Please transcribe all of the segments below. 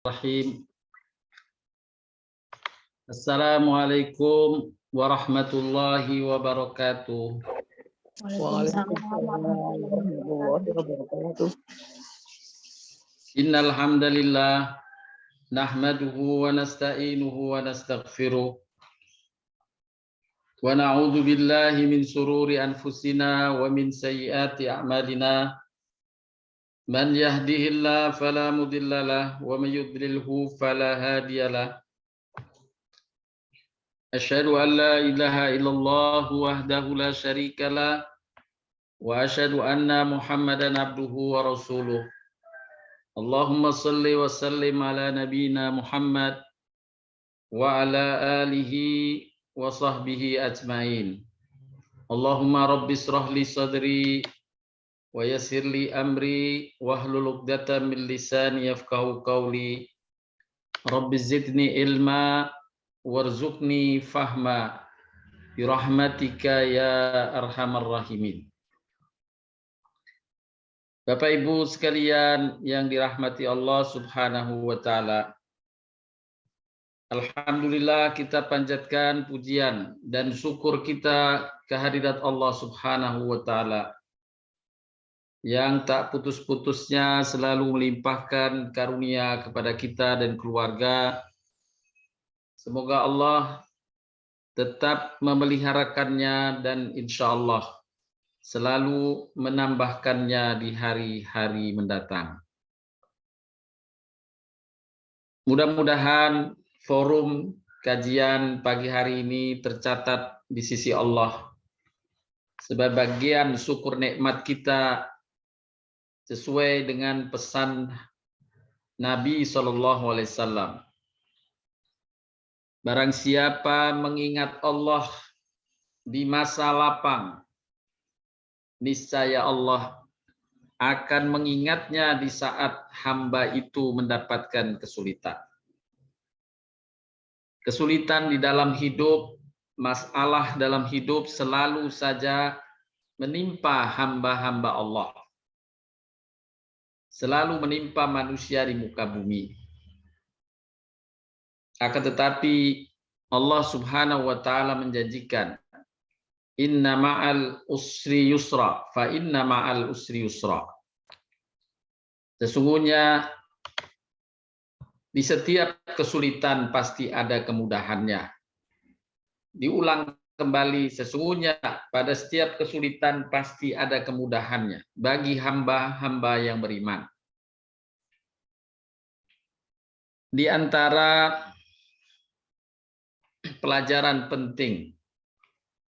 Bismillahirrahmanirrahim. Assalamualaikum warahmatullahi wabarakatuh. Waalaikumsalam warahmatullahi wabarakatuh. Innal hamdalillah nahmaduhu wa nasta'inuhu wa nastaghfiruh wa na'udzu billahi min sururi anfusina wa min sayyiati a'malina. Man yahdihillahu fala mudhillalah wa may yudlilhu fala hadiyalah. Asyhadu an la ilaha illallah wahdahu la syarikalah wa asyhadu anna Muhammadan abduhu wa rasuluh. Allahumma salli wa sallim ala nabiyyina Muhammad wa ala alihi wa sahbihi ajmain. Allahumma rabbi israh li sadri wa yassir li amri wahlul 'uqdatam min lisani yafqahu qawli. Rabbi zidni ilma warzuqni fahma bi rahmatika ya arhamar rahimin. Bapak Ibu sekalian yang dirahmati Allah Subhanahu wa taala. Alhamdulillah kita panjatkan pujian dan syukur kita kehadirat Allah Subhanahu wa taala yang tak putus-putusnya selalu melimpahkan karunia kepada kita dan keluarga. Semoga Allah tetap memeliharakannya dan insya Allah selalu menambahkannya di hari-hari mendatang. Mudah-mudahan forum kajian pagi hari ini tercatat di sisi Allah sebagai bagian syukur nikmat kita sesuai dengan pesan Nabi SAW. Barang siapa mengingat Allah di masa lapang, niscaya Allah akan mengingatnya di saat hamba itu mendapatkan kesulitan. Kesulitan di dalam hidup, masalah dalam hidup selalu saja menimpa hamba-hamba Allah. Selalu menimpa manusia di muka bumi. Akan tetapi Allah Subhanahu wa taala menjanjikan, inna ma'al usri yusra, fa inna ma'al usri yusra. Sesungguhnya di setiap kesulitan pasti ada kemudahannya. Diulang kembali, sesungguhnya pada setiap kesulitan pasti ada kemudahannya bagi hamba-hamba yang beriman. Di antara pelajaran penting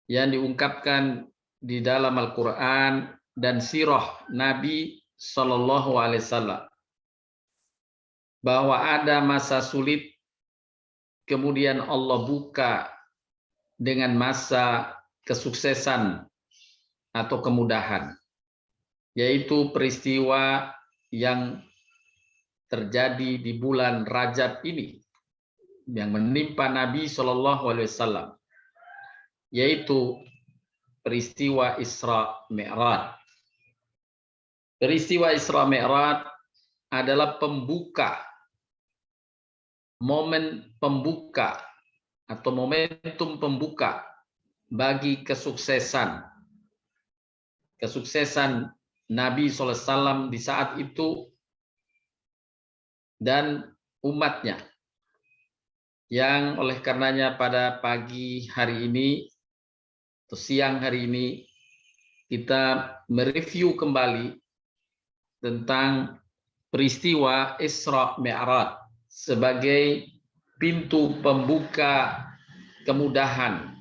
yang diungkapkan di dalam Al-Quran dan sirah Nabi Sallallahu Alaihi Wasallam, bahwa ada masa sulit, kemudian Allah buka dengan masa kesuksesan atau kemudahan, yaitu peristiwa yang terjadi di bulan Rajab ini yang menimpa Nabi Shallallahu Alaihi Wasallam, yaitu peristiwa Isra Mi'raj. Peristiwa Isra Mi'raj adalah pembuka, momen pembuka atau momentum pembuka bagi kesuksesan Nabi SAW di saat itu dan umatnya, yang oleh karenanya pada pagi hari ini atau siang hari ini kita mereview kembali tentang peristiwa Isra Mi'raj sebagai pintu pembuka kemudahan,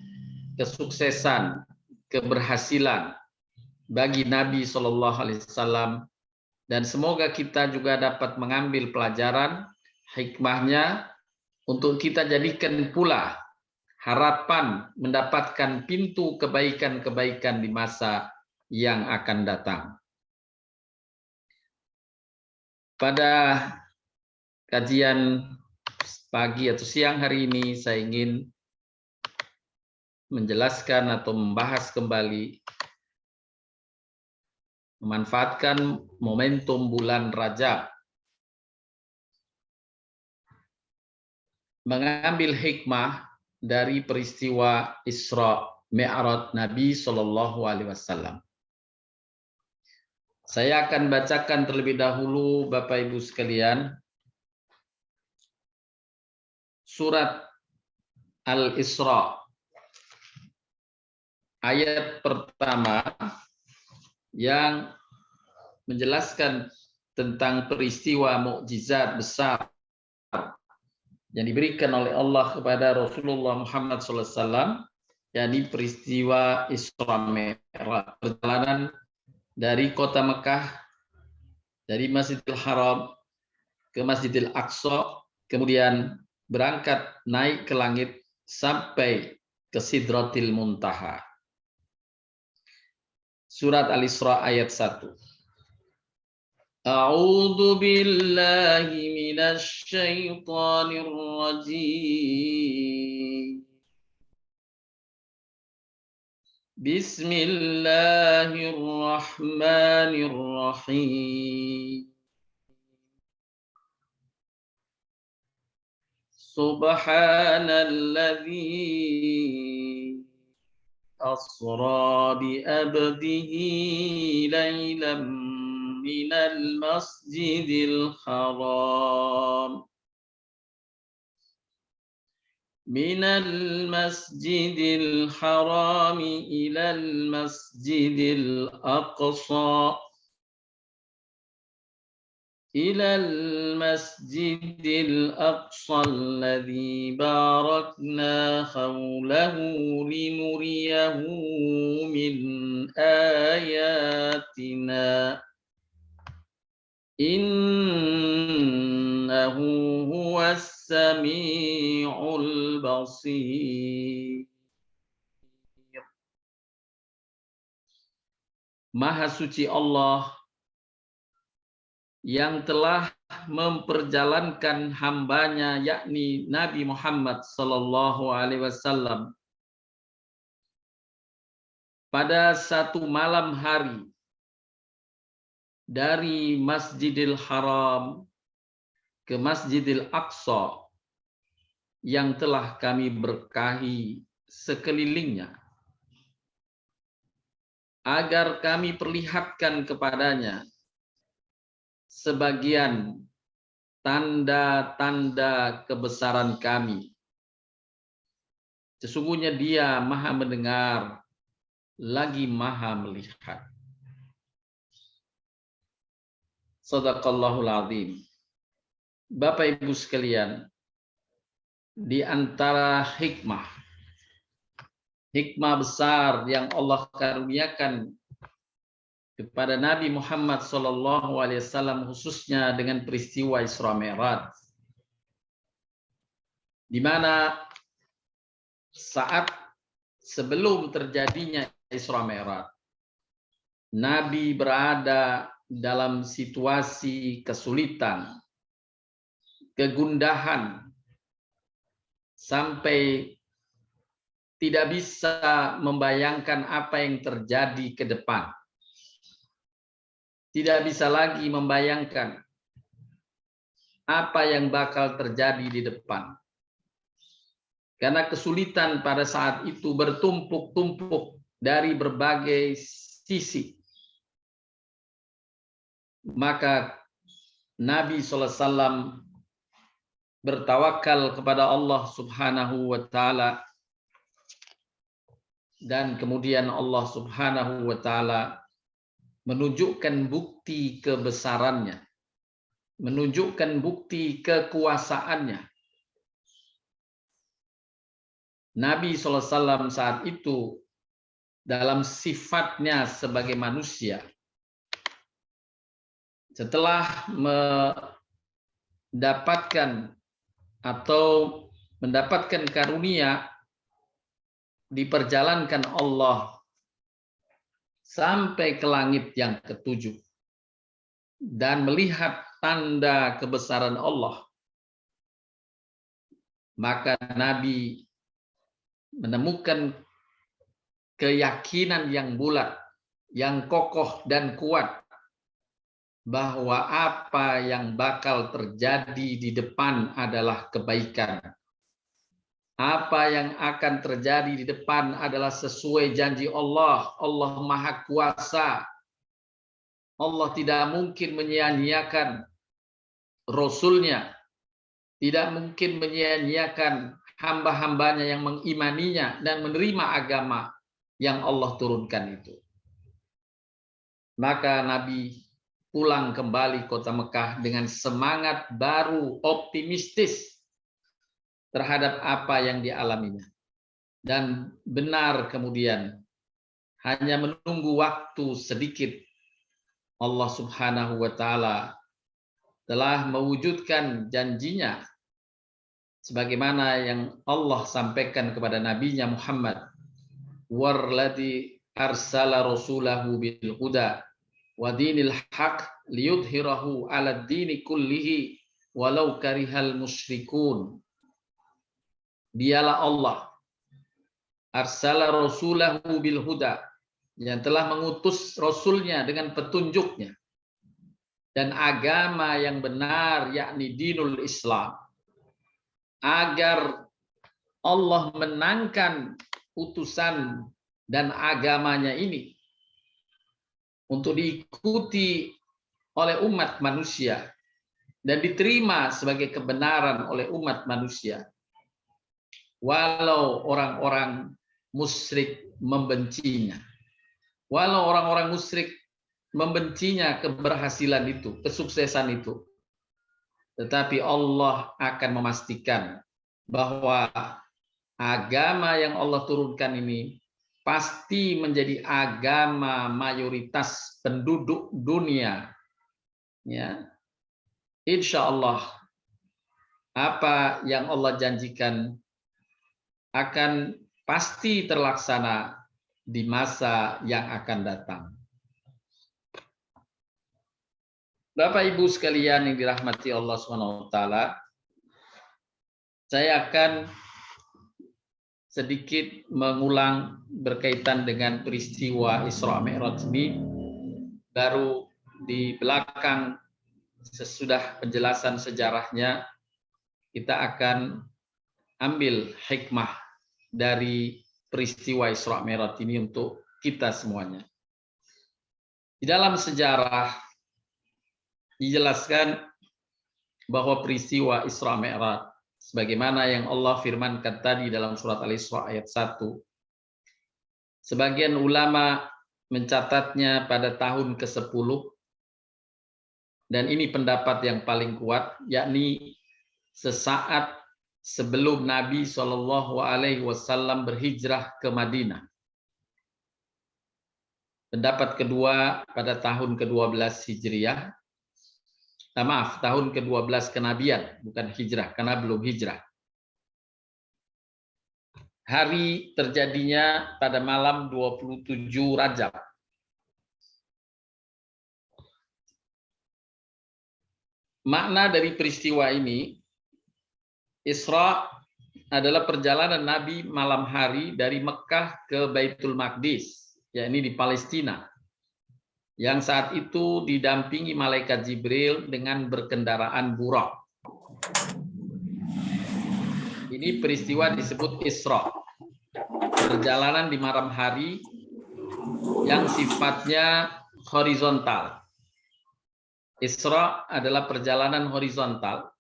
kesuksesan, keberhasilan bagi Nabi Shallallahu Alaihi Wasallam, dan semoga kita juga dapat mengambil pelajaran hikmahnya untuk kita jadikan pula harapan mendapatkan pintu kebaikan-kebaikan di masa yang akan datang. Pada kajian pagi atau siang hari ini saya ingin menjelaskan atau membahas kembali, memanfaatkan momentum bulan Rajab mengambil hikmah dari peristiwa Isra Mi'raj Nabi Shallallahu Alaihi Wasallam. Saya akan bacakan terlebih dahulu, Bapak Ibu sekalian, surat Al-Isra ayat pertama yang menjelaskan tentang peristiwa mukjizat besar yang diberikan oleh Allah kepada Rasulullah Muhammad SAW, yakni peristiwa Isra Mi'raj, perjalanan dari kota Mekah, dari Masjidil Haram ke Masjidil Aqsa, kemudian berangkat naik ke langit sampai ke Sidratil Muntaha. Surat Al-Isra ayat 1. A'udzu billahi minasy syaithanir rajim. Bismillahirrahmanirrahim. Subhanalladzi asra bi abdihi lailan minal masjidil haram minal masjidil haram ilal masjidil aqsa ilal masjidil aqsa alladzi barakna hawlahu linuriyahu min ayatina innahu huwas sami'ul basir. Maha suci Allah yang telah memperjalankan hambanya, yakni Nabi Muhammad Sallallahu Alaihi Wasallam, pada satu malam hari dari Masjidil Haram ke Masjidil Aqsa yang telah kami berkahi sekelilingnya, agar kami perlihatkan kepadanya sebagian tanda-tanda kebesaran kami. Sesungguhnya Dia Maha mendengar lagi Maha melihat. Shadaqallahul Azim. Bapak Ibu sekalian, di antara hikmah besar yang Allah karuniakan kepada Nabi Muhammad SAW, khususnya dengan peristiwa Isra Mi'raj, di mana saat sebelum terjadinya Isra Mi'raj, Nabi berada dalam situasi kesulitan, kegundahan, sampai tidak bisa membayangkan apa yang terjadi ke depan. Tidak bisa lagi membayangkan apa yang bakal terjadi di depan. Karena kesulitan pada saat itu bertumpuk-tumpuk dari berbagai sisi. Maka Nabi SAW bertawakal kepada Allah Subhanahu wa Ta'ala, dan kemudian Allah Subhanahu wa Ta'ala menunjukkan bukti kebesarannya, menunjukkan bukti kekuasaannya. Nabi SAW saat itu dalam sifatnya sebagai manusia, setelah mendapatkan karunia, diperjalankan Allah sampai ke langit yang ketujuh dan melihat tanda kebesaran Allah. Maka Nabi menemukan keyakinan yang bulat, yang kokoh dan kuat, bahwa apa yang bakal terjadi di depan adalah kebaikan, Apa yang akan terjadi di depan adalah sesuai janji Allah. Allah Maha Kuasa. Allah tidak mungkin menyia-nyiakan Rasulnya. Tidak mungkin menyia-nyiakan hamba-hambanya yang mengimaninya dan menerima agama yang Allah turunkan itu. Maka Nabi pulang kembali kota Mekah dengan semangat baru, optimistis terhadap apa yang dialaminya. Dan benar kemudian hanya menunggu waktu sedikit Allah Subhanahu wa taala telah mewujudkan janjinya sebagaimana yang Allah sampaikan kepada nabinya Muhammad, warlati arsala rasulahu bil huda wa dinil haq liyudhhirahu 'ala dini kullihi walau karihal musyrikun. Dialah Allah arsala rasulahu bil huda, yang telah mengutus rasulnya dengan petunjuknya dan agama yang benar, yakni dinul Islam, agar Allah menangkan utusan dan agamanya ini untuk diikuti oleh umat manusia dan diterima sebagai kebenaran oleh umat manusia, walau orang-orang musyrik membencinya. Walau orang-orang musyrik membencinya keberhasilan itu, kesuksesan itu, tetapi Allah akan memastikan bahwa agama yang Allah turunkan ini pasti menjadi agama mayoritas penduduk dunia. Ya, insya Allah apa yang Allah janjikan akan pasti terlaksana di masa yang akan datang. Bapak Ibu sekalian yang dirahmati Allah SWT, saya akan sedikit mengulang berkaitan dengan peristiwa Isra Mi'raj ini. Baru di belakang sesudah penjelasan sejarahnya, kita akan ambil hikmah dari peristiwa Isra Mi'raj ini untuk kita semuanya. Di dalam sejarah dijelaskan bahwa peristiwa Isra Mi'raj sebagaimana yang Allah firmankan tadi dalam surat Al-Isra ayat 1. Sebagian ulama mencatatnya pada tahun ke-10, dan ini pendapat yang paling kuat, yakni sesaat sebelum Nabi SAW berhijrah ke Madinah. Pendapat kedua pada tahun ke-12 Hijriah. Maaf, tahun ke-12 kenabian, bukan hijrah, karena belum hijrah. Hari terjadinya pada malam 27 Rajab. Makna dari peristiwa ini, Isra adalah perjalanan Nabi malam hari dari Mekah ke Baitul Maqdis, yakni di Palestina, yang saat itu didampingi malaikat Jibril dengan berkendaraan burak. Ini peristiwa disebut Isra, perjalanan di malam hari yang sifatnya horizontal. Isra adalah perjalanan horizontal,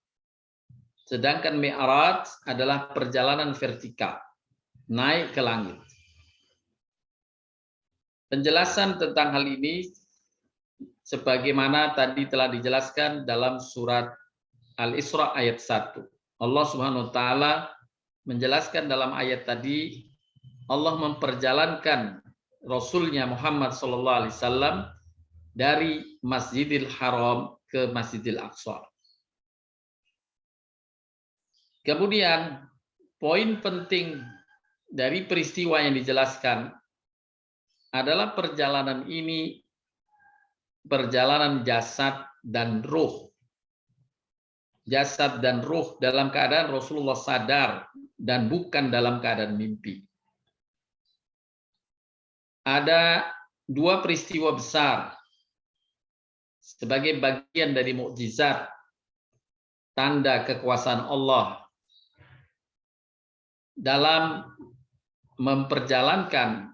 sedangkan Mi'raj adalah perjalanan vertikal, naik ke langit. Penjelasan tentang hal ini sebagaimana tadi telah dijelaskan dalam surat Al-Isra ayat 1. Allah Subhanahu wa taala menjelaskan dalam ayat tadi, Allah memperjalankan Rasulnya Muhammad SAW dari Masjidil Haram ke Masjidil Aqsa. Kemudian poin penting dari peristiwa yang dijelaskan adalah perjalanan ini perjalanan jasad dan ruh. Jasad dan ruh dalam keadaan Rasulullah sadar dan bukan dalam keadaan mimpi. Ada dua peristiwa besar sebagai bagian dari mukjizat, tanda kekuasaan Allah dalam memperjalankan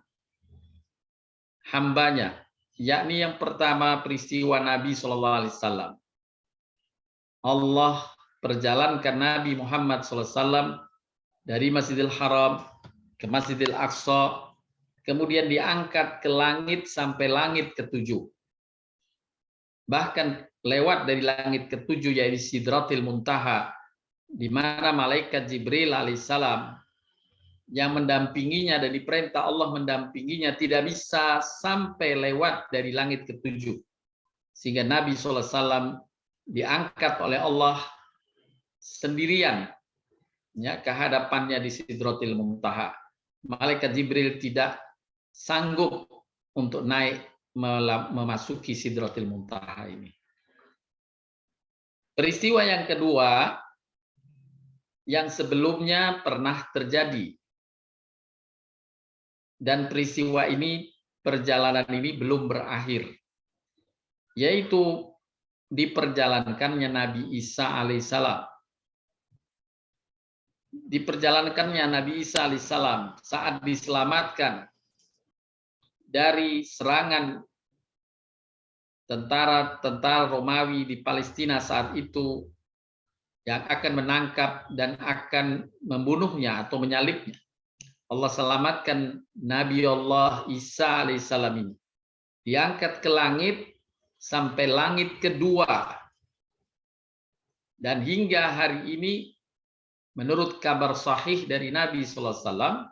hambanya, yakni yang pertama peristiwa Nabi SAW. Allah perjalankan Nabi Muhammad SAW dari Masjidil Haram ke Masjidil Aqsa, kemudian diangkat ke langit sampai langit ketujuh. Bahkan lewat dari langit ketujuh yaitu Sidratil Muntaha, di mana malaikat Jibril alaihissalam yang mendampinginya dan diperintah Allah mendampinginya tidak bisa sampai lewat dari langit ketujuh, sehingga Nabi SAW diangkat oleh Allah sendirian ya ke hadapannya di Sidratil Muntaha. Malaikat Jibril tidak sanggup untuk naik memasuki Sidratil Muntaha ini. Peristiwa yang kedua yang sebelumnya pernah terjadi, dan peristiwa ini, perjalanan ini belum berakhir, yaitu diperjalankannya Nabi Isa alaihissalam. Diperjalankannya Nabi Isa alaihissalam saat diselamatkan dari serangan tentara Romawi di Palestina saat itu yang akan menangkap dan akan membunuhnya atau menyalibnya. Allah selamatkan Nabi Allah Isa alaihissalam ini. Diangkat ke langit sampai langit kedua. Dan hingga hari ini menurut kabar sahih dari Nabi SAW,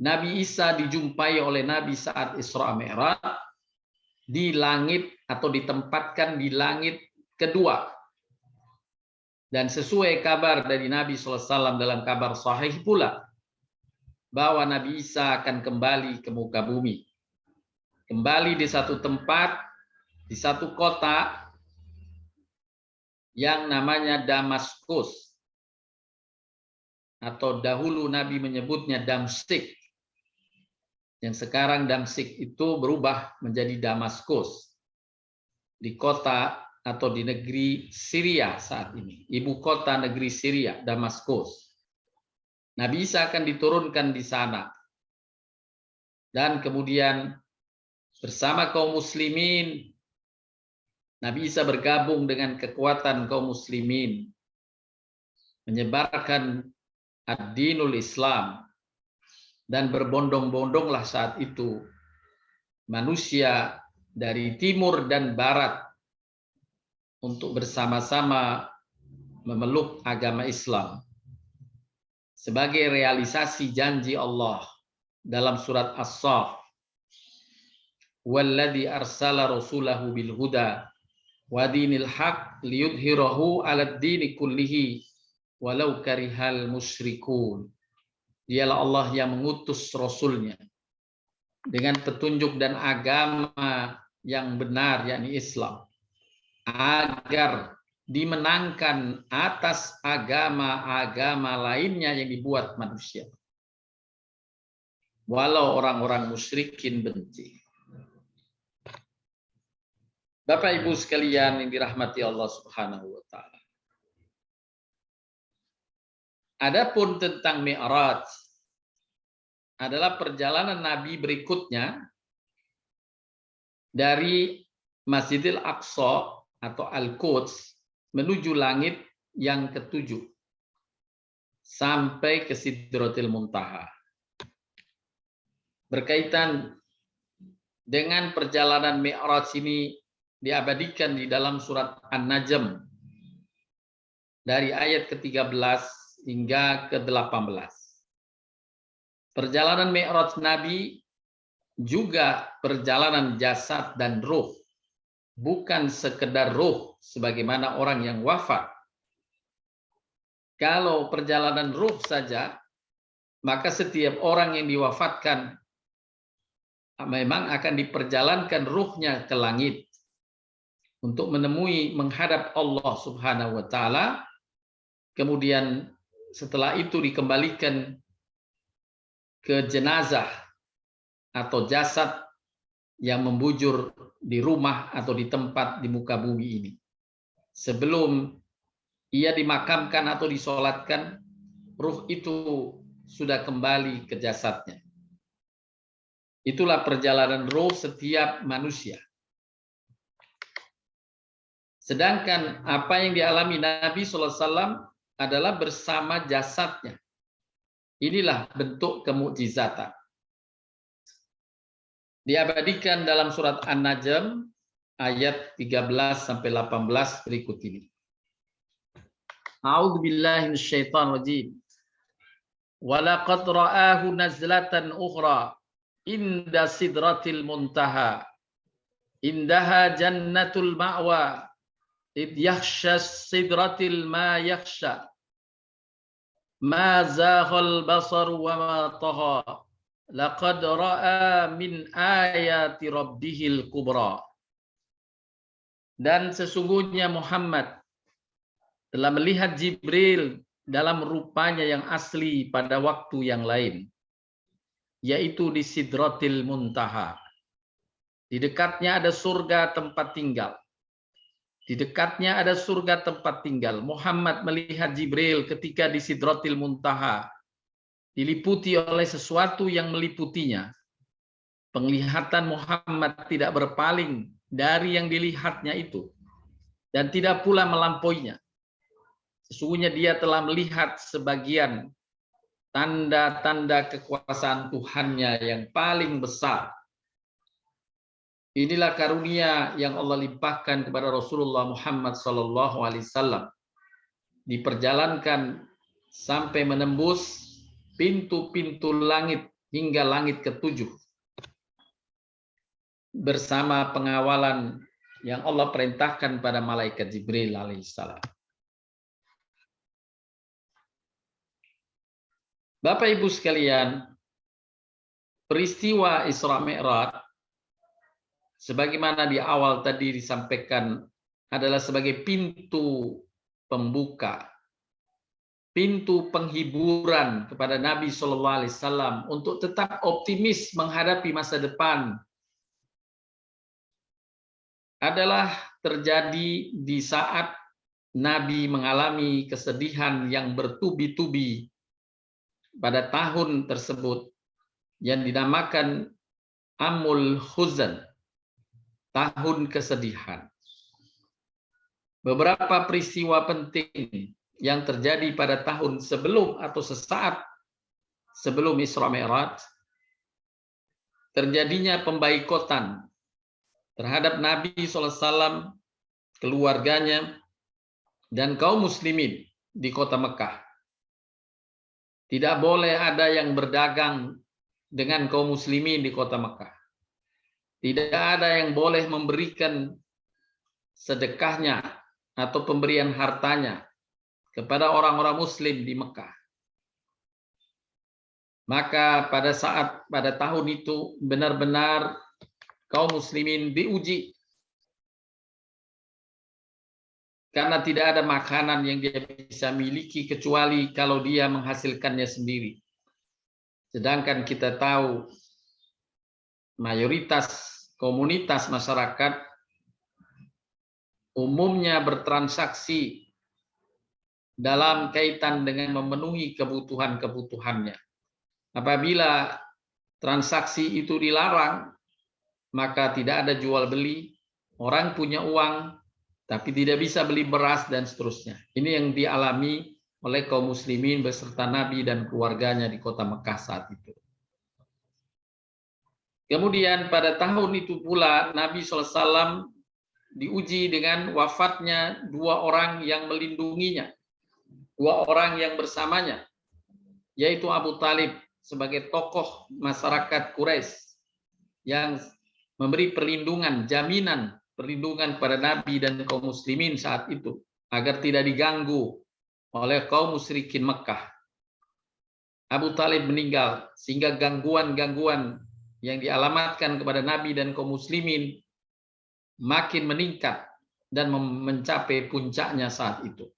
Nabi Isa dijumpai oleh Nabi saat Isra Mi'raj di langit atau ditempatkan di langit kedua. Dan sesuai kabar dari Nabi SAW dalam kabar sahih pula, bahwa Nabi Isa akan kembali ke muka bumi. Kembali di satu tempat, di satu kota yang namanya Damaskus. Atau dahulu Nabi menyebutnya Damsyik. Yang sekarang Damsyik itu berubah menjadi Damaskus. Di kota atau di negeri Syria saat ini. Ibu kota negeri Syria, Damaskus. Nabi Isa akan diturunkan di sana. Dan kemudian bersama kaum muslimin, Nabi Isa bergabung dengan kekuatan kaum muslimin. Menyebarkan ad-dinul Islam. Dan berbondong-bondonglah saat itu manusia dari timur dan barat untuk bersama-sama memeluk agama Islam sebagai realisasi janji Allah dalam surat As-Saff, "Walladzi arsala rasulahu bil huda wa dinil haq liyudhhirahu 'alad dini kullihi walau karihal musyrikun." Dialah Allah yang mengutus Rasulnya dengan petunjuk dan agama yang benar, yakni Islam, agar dimenangkan atas agama-agama lainnya yang dibuat manusia. Walau orang-orang musyrikin benci. Bapak Ibu sekalian yang dirahmati Allah Subhanahu wa taala. Adapun tentang Mi'raj adalah perjalanan Nabi berikutnya dari Masjidil Aqsa atau Al-Quds menuju langit yang ketujuh sampai ke Sidratil Muntaha. Berkaitan dengan perjalanan Mi'raj ini diabadikan di dalam surat An-Najm dari ayat ke-13 hingga ke-18. Perjalanan Mi'raj Nabi juga perjalanan jasad dan ruh, bukan sekedar ruh sebagaimana orang yang wafat. Kalau perjalanan ruh saja, maka setiap orang yang diwafatkan memang akan diperjalankan ruhnya ke langit untuk menemui menghadap Allah Subhanahu wa taala. Kemudian setelah itu dikembalikan ke jenazah atau jasad yang membujur di rumah atau di tempat di muka bumi ini. Sebelum ia dimakamkan atau disolatkan, ruh itu sudah kembali ke jasadnya. Itulah perjalanan roh setiap manusia. Sedangkan apa yang dialami Nabi SAW adalah bersama jasadnya. Inilah bentuk kemukjizatan. Diabadikan dalam surat An-Najm ayat 13-18 berikut ini. A'udzubillahi minasyaitonir rajim. Walaqad ra'ahu nazlatan ukhra inda sidratil muntaha. Indaha jannatul ma'wa. Id yakhsha sidratil ma yakhsha. Ma zaghal basar wa ma tagha. Laqad ra'a min ayati rabbihil kubra. Dan sesungguhnya Muhammad telah melihat Jibril dalam rupanya yang asli pada waktu yang lain, yaitu di Sidratil Muntaha. Di dekatnya ada surga tempat tinggal. Di dekatnya ada surga tempat tinggal. Muhammad melihat Jibril ketika di Sidratil Muntaha, diliputi oleh sesuatu yang meliputinya. Penglihatan Muhammad tidak berpaling dari yang dilihatnya itu, dan tidak pula melampauinya. Sesungguhnya dia telah melihat sebagian tanda-tanda kekuasaan Tuhannya yang paling besar. Inilah karunia yang Allah limpahkan kepada Rasulullah Muhammad SAW. Diperjalankan sampai menembus pintu-pintu langit hingga langit ke-7. Bersama pengawalan yang Allah perintahkan pada malaikat Jibril alaihissalam. Bapak Ibu sekalian, peristiwa Isra Mi'raj sebagaimana di awal tadi disampaikan adalah sebagai pintu pembuka, pintu penghiburan kepada Nabi SAW untuk tetap optimis menghadapi masa depan. Adalah terjadi di saat Nabi mengalami kesedihan yang bertubi-tubi pada tahun tersebut yang dinamakan Amul Huzn, tahun kesedihan. Beberapa peristiwa penting yang terjadi pada tahun sebelum atau sesaat sebelum Isra Mi'raj, terjadinya pembaikotan terhadap Nabi SAW, keluarganya, dan kaum muslimin di kota Mekah. Tidak boleh ada yang berdagang dengan kaum muslimin di kota Mekah. Tidak ada yang boleh memberikan sedekahnya atau pemberian hartanya kepada orang-orang muslim di Mekah. Maka pada tahun itu benar-benar kaum muslimin diuji. Karena tidak ada makanan yang dia bisa miliki kecuali kalau dia menghasilkannya sendiri. Sedangkan kita tahu mayoritas komunitas masyarakat umumnya bertransaksi dalam kaitan dengan memenuhi kebutuhan-kebutuhannya. Apabila transaksi itu dilarang, maka tidak ada jual beli. Orang punya uang tapi tidak bisa beli beras dan seterusnya. Ini yang dialami oleh kaum muslimin beserta Nabi dan keluarganya di kota Mekah saat itu. Kemudian pada tahun itu pula Nabi SAW diuji dengan wafatnya dua orang yang melindunginya, dua orang yang bersamanya, yaitu Abu Talib sebagai tokoh masyarakat Quraisy yang memberi perlindungan, jaminan perlindungan pada Nabi dan kaum muslimin saat itu agar tidak diganggu oleh kaum musyrikin Mekah. Abu Talib meninggal sehingga gangguan-gangguan yang dialamatkan kepada Nabi dan kaum muslimin makin meningkat dan mencapai puncaknya saat itu.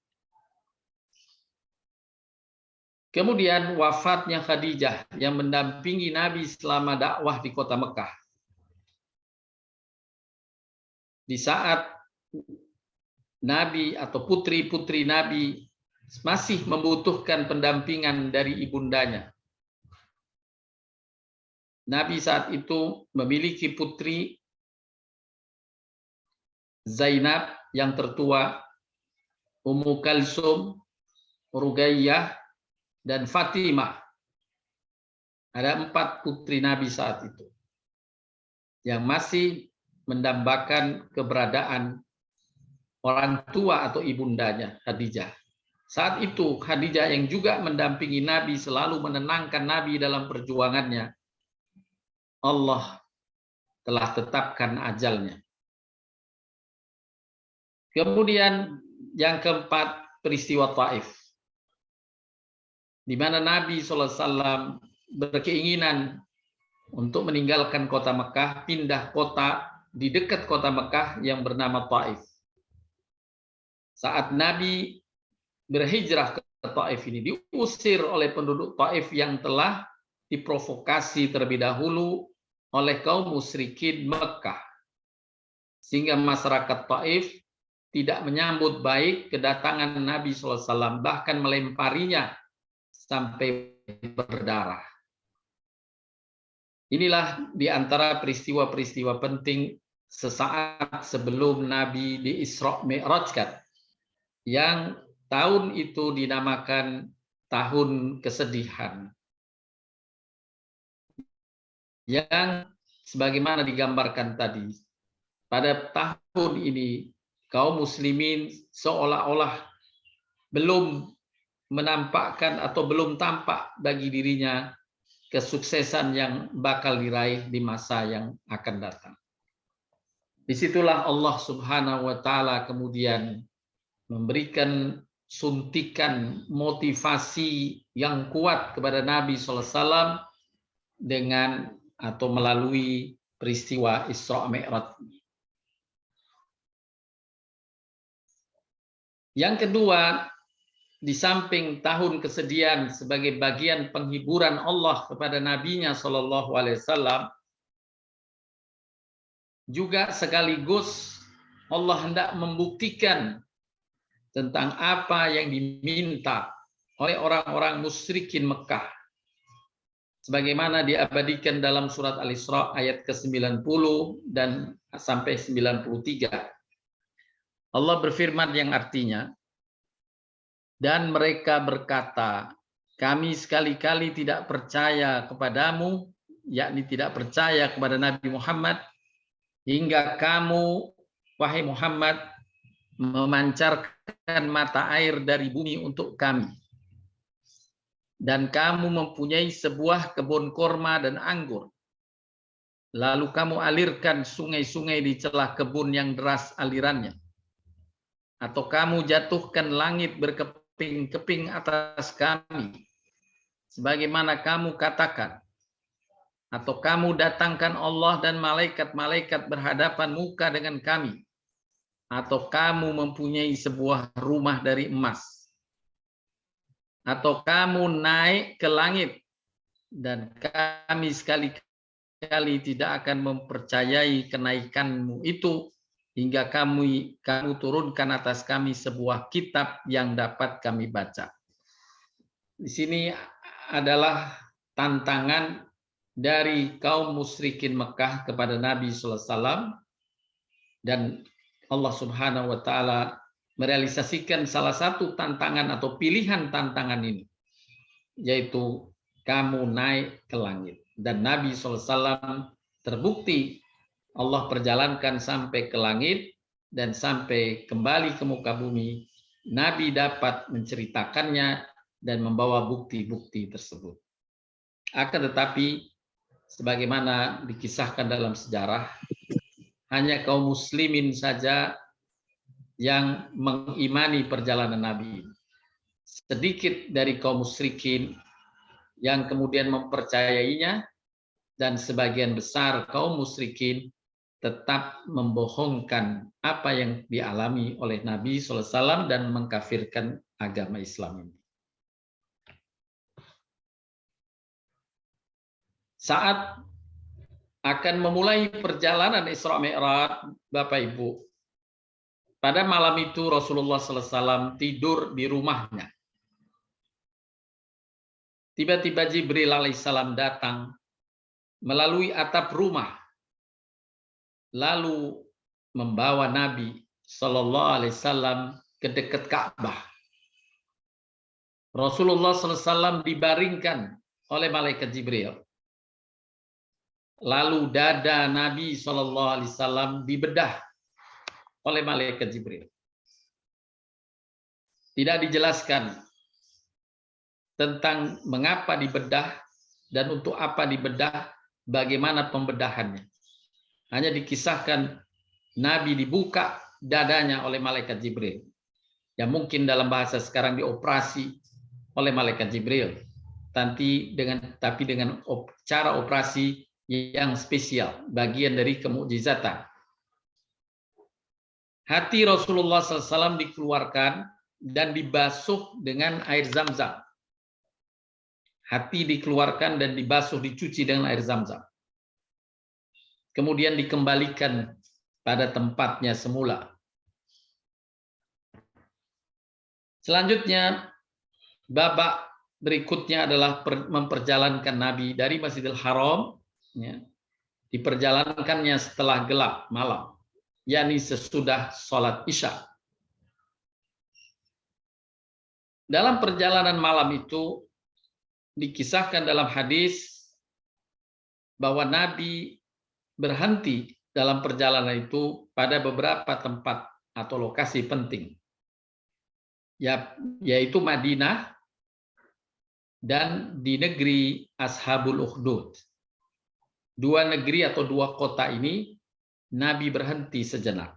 Kemudian wafatnya Khadijah yang mendampingi Nabi selama dakwah di kota Mekah. Di saat Nabi atau putri-putri Nabi masih membutuhkan pendampingan dari ibundanya, Nabi saat itu memiliki putri Zainab yang tertua, Ummu Kalsum, Ruqayyah, dan Fatimah. Ada 4 putri Nabi saat itu yang masih mendambakan keberadaan orang tua atau ibundanya, Khadijah. Saat itu Khadijah yang juga mendampingi Nabi, selalu menenangkan Nabi dalam perjuangannya. Allah telah tetapkan ajalnya. Kemudian yang keempat, peristiwa Taif, di mana Nabi SAW berkeinginan untuk meninggalkan kota Mekah, pindah kota di dekat kota Mekah yang bernama Taif. Saat Nabi berhijrah ke Taif ini, diusir oleh penduduk Taif yang telah diprovokasi terlebih dahulu oleh kaum musyrikin Mekah, sehingga masyarakat Taif tidak menyambut baik kedatangan Nabi SAW, bahkan melemparinya sampai berdarah. Inilah di antara peristiwa-peristiwa penting sesaat sebelum Nabi di Isra Mi'rajkan, yang tahun itu dinamakan tahun kesedihan. Yang sebagaimana digambarkan tadi, pada tahun ini kaum muslimin seolah-olah belum menampakkan atau belum tampak bagi dirinya kesuksesan yang bakal diraih di masa yang akan datang. Disitulah Allah Subhanahu wa Ta'ala kemudian memberikan suntikan motivasi yang kuat kepada Nabi SAW dengan atau melalui peristiwa Isra Mi'raj. Yang kedua, di samping tahun kesedihan sebagai bagian penghiburan Allah kepada nabinya Shallallahu Alaihi Wasallam, juga sekaligus Allah hendak membuktikan tentang apa yang diminta oleh orang-orang musyrikin Mekah, sebagaimana diabadikan dalam surat Al-Isra ayat ke-90 dan sampai 93. Allah berfirman yang artinya, dan mereka berkata, kami sekali-kali tidak percaya kepadamu, yakni tidak percaya kepada Nabi Muhammad, hingga kamu, wahai Muhammad, memancarkan mata air dari bumi untuk kami. Dan kamu mempunyai sebuah kebun korma dan anggur. Lalu kamu alirkan sungai-sungai di celah kebun yang deras alirannya. Atau kamu jatuhkan langit berkeping-keping atas kami, sebagaimana kamu katakan. Atau kamu datangkan Allah dan malaikat-malaikat berhadapan muka dengan kami. Atau kamu mempunyai sebuah rumah dari emas. Atau kamu naik ke langit, dan kami sekali-kali tidak akan mempercayai kenaikanmu itu, hingga kamu turunkan atas kami sebuah kitab yang dapat kami baca. Di sini adalah tantangan dari kaum musyrikin Mekah kepada Nabi SAW, dan Allah Subhanahu wa Ta'ala merealisasikan salah satu tantangan atau pilihan tantangan ini, yaitu kamu naik ke langit. Dan Nabi SAW terbukti Allah perjalankan sampai ke langit dan sampai kembali ke muka bumi. Nabi dapat menceritakannya dan membawa bukti-bukti tersebut. Akan tetapi, sebagaimana dikisahkan dalam sejarah, hanya kaum muslimin saja yang mengimani perjalanan Nabi. Sedikit dari kaum musyrikin yang kemudian mempercayainya, dan sebagian besar kaum musyrikin tetap membohongkan apa yang dialami oleh Nabi SAW dan mengkafirkan agama Islam ini. Saat akan memulai perjalanan Isra Mi'raj, Bapak Ibu, pada malam itu Rasulullah SAW tidur di rumahnya. Tiba-tiba Jibril alaihissalam datang melalui atap rumah, lalu membawa Nabi Shallallahu Alaihi Wasallam ke dekat Ka'bah. Rasulullah SAW dibaringkan oleh malaikat Jibril. Lalu dada Nabi Shallallahu Alaihi Wasallam dibedah oleh malaikat Jibril. Tidak dijelaskan tentang mengapa dibedah dan untuk apa dibedah, bagaimana pembedahannya. Hanya dikisahkan Nabi dibuka dadanya oleh malaikat Jibril. Ya mungkin dalam bahasa sekarang dioperasi oleh malaikat Jibril. Tapi dengan cara operasi yang spesial, bagian dari kemukjizatan. Hati Rasulullah SAW dikeluarkan dan dibasuh dengan air Zam-Zam. Hati dikeluarkan dan dibasuh, dicuci dengan air Zam-Zam. Kemudian dikembalikan pada tempatnya semula. Selanjutnya, babak berikutnya adalah memperjalankan Nabi dari Masjidil Haram, ya, diperjalankannya setelah gelap malam, yakni sesudah sholat Isya. Dalam perjalanan malam itu dikisahkan dalam hadis bahwa Nabi berhenti dalam perjalanan itu pada beberapa tempat atau lokasi penting, yaitu Madinah dan di negeri Ashabul Ukhdud. Dua negeri atau dua kota ini Nabi berhenti sejenak.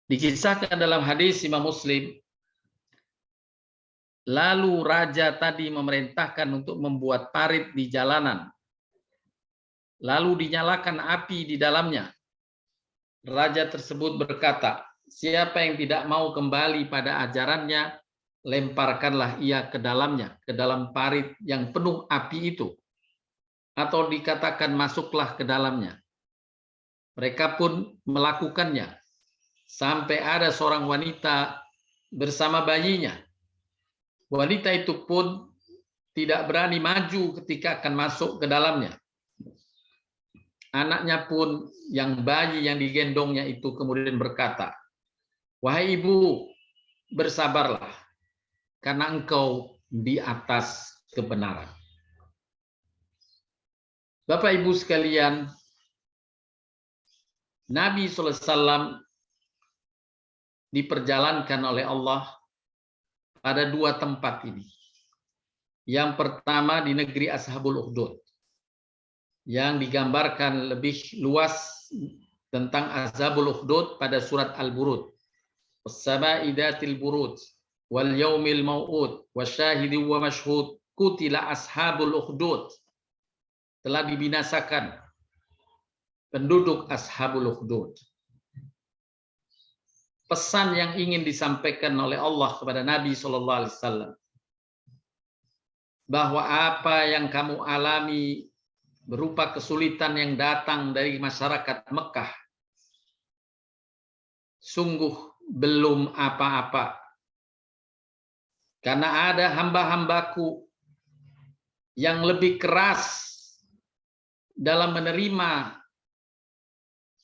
Dikisahkan dalam hadis Imam Muslim, lalu raja tadi memerintahkan untuk membuat parit di jalanan. Lalu dinyalakan api di dalamnya. Raja tersebut berkata, siapa yang tidak mau kembali pada ajarannya, lemparkanlah ia ke dalamnya, ke dalam parit yang penuh api itu. Atau dikatakan masuklah ke dalamnya. Mereka pun melakukannya. Sampai ada seorang wanita bersama bayinya. Wanita itu pun tidak berani maju ketika akan masuk ke dalamnya. Anaknya pun, yang bayi yang digendongnya itu kemudian berkata, wahai ibu, bersabarlah, karena engkau di atas kebenaran. Bapak Ibu sekalian, Nabi SAW diperjalankan oleh Allah pada dua tempat ini. Yang pertama di negeri Ashabul Ukhdud, yang digambarkan lebih luas tentang Ashabul Ukhdud pada surat Al-Burud. Was-sama'i dzatil buruj wal yaumil mau'ud wasyahidin wa mashhud qutila ashabul ukhdud. Telah dibinasakan penduduk Ashabul Ukhdud. Pesan yang ingin disampaikan oleh Allah kepada Nabi SAW, bahwa apa yang kamu alami berupa kesulitan yang datang dari masyarakat Mekah, sungguh belum apa-apa. Karena ada hamba-hambaku yang lebih keras dalam menerima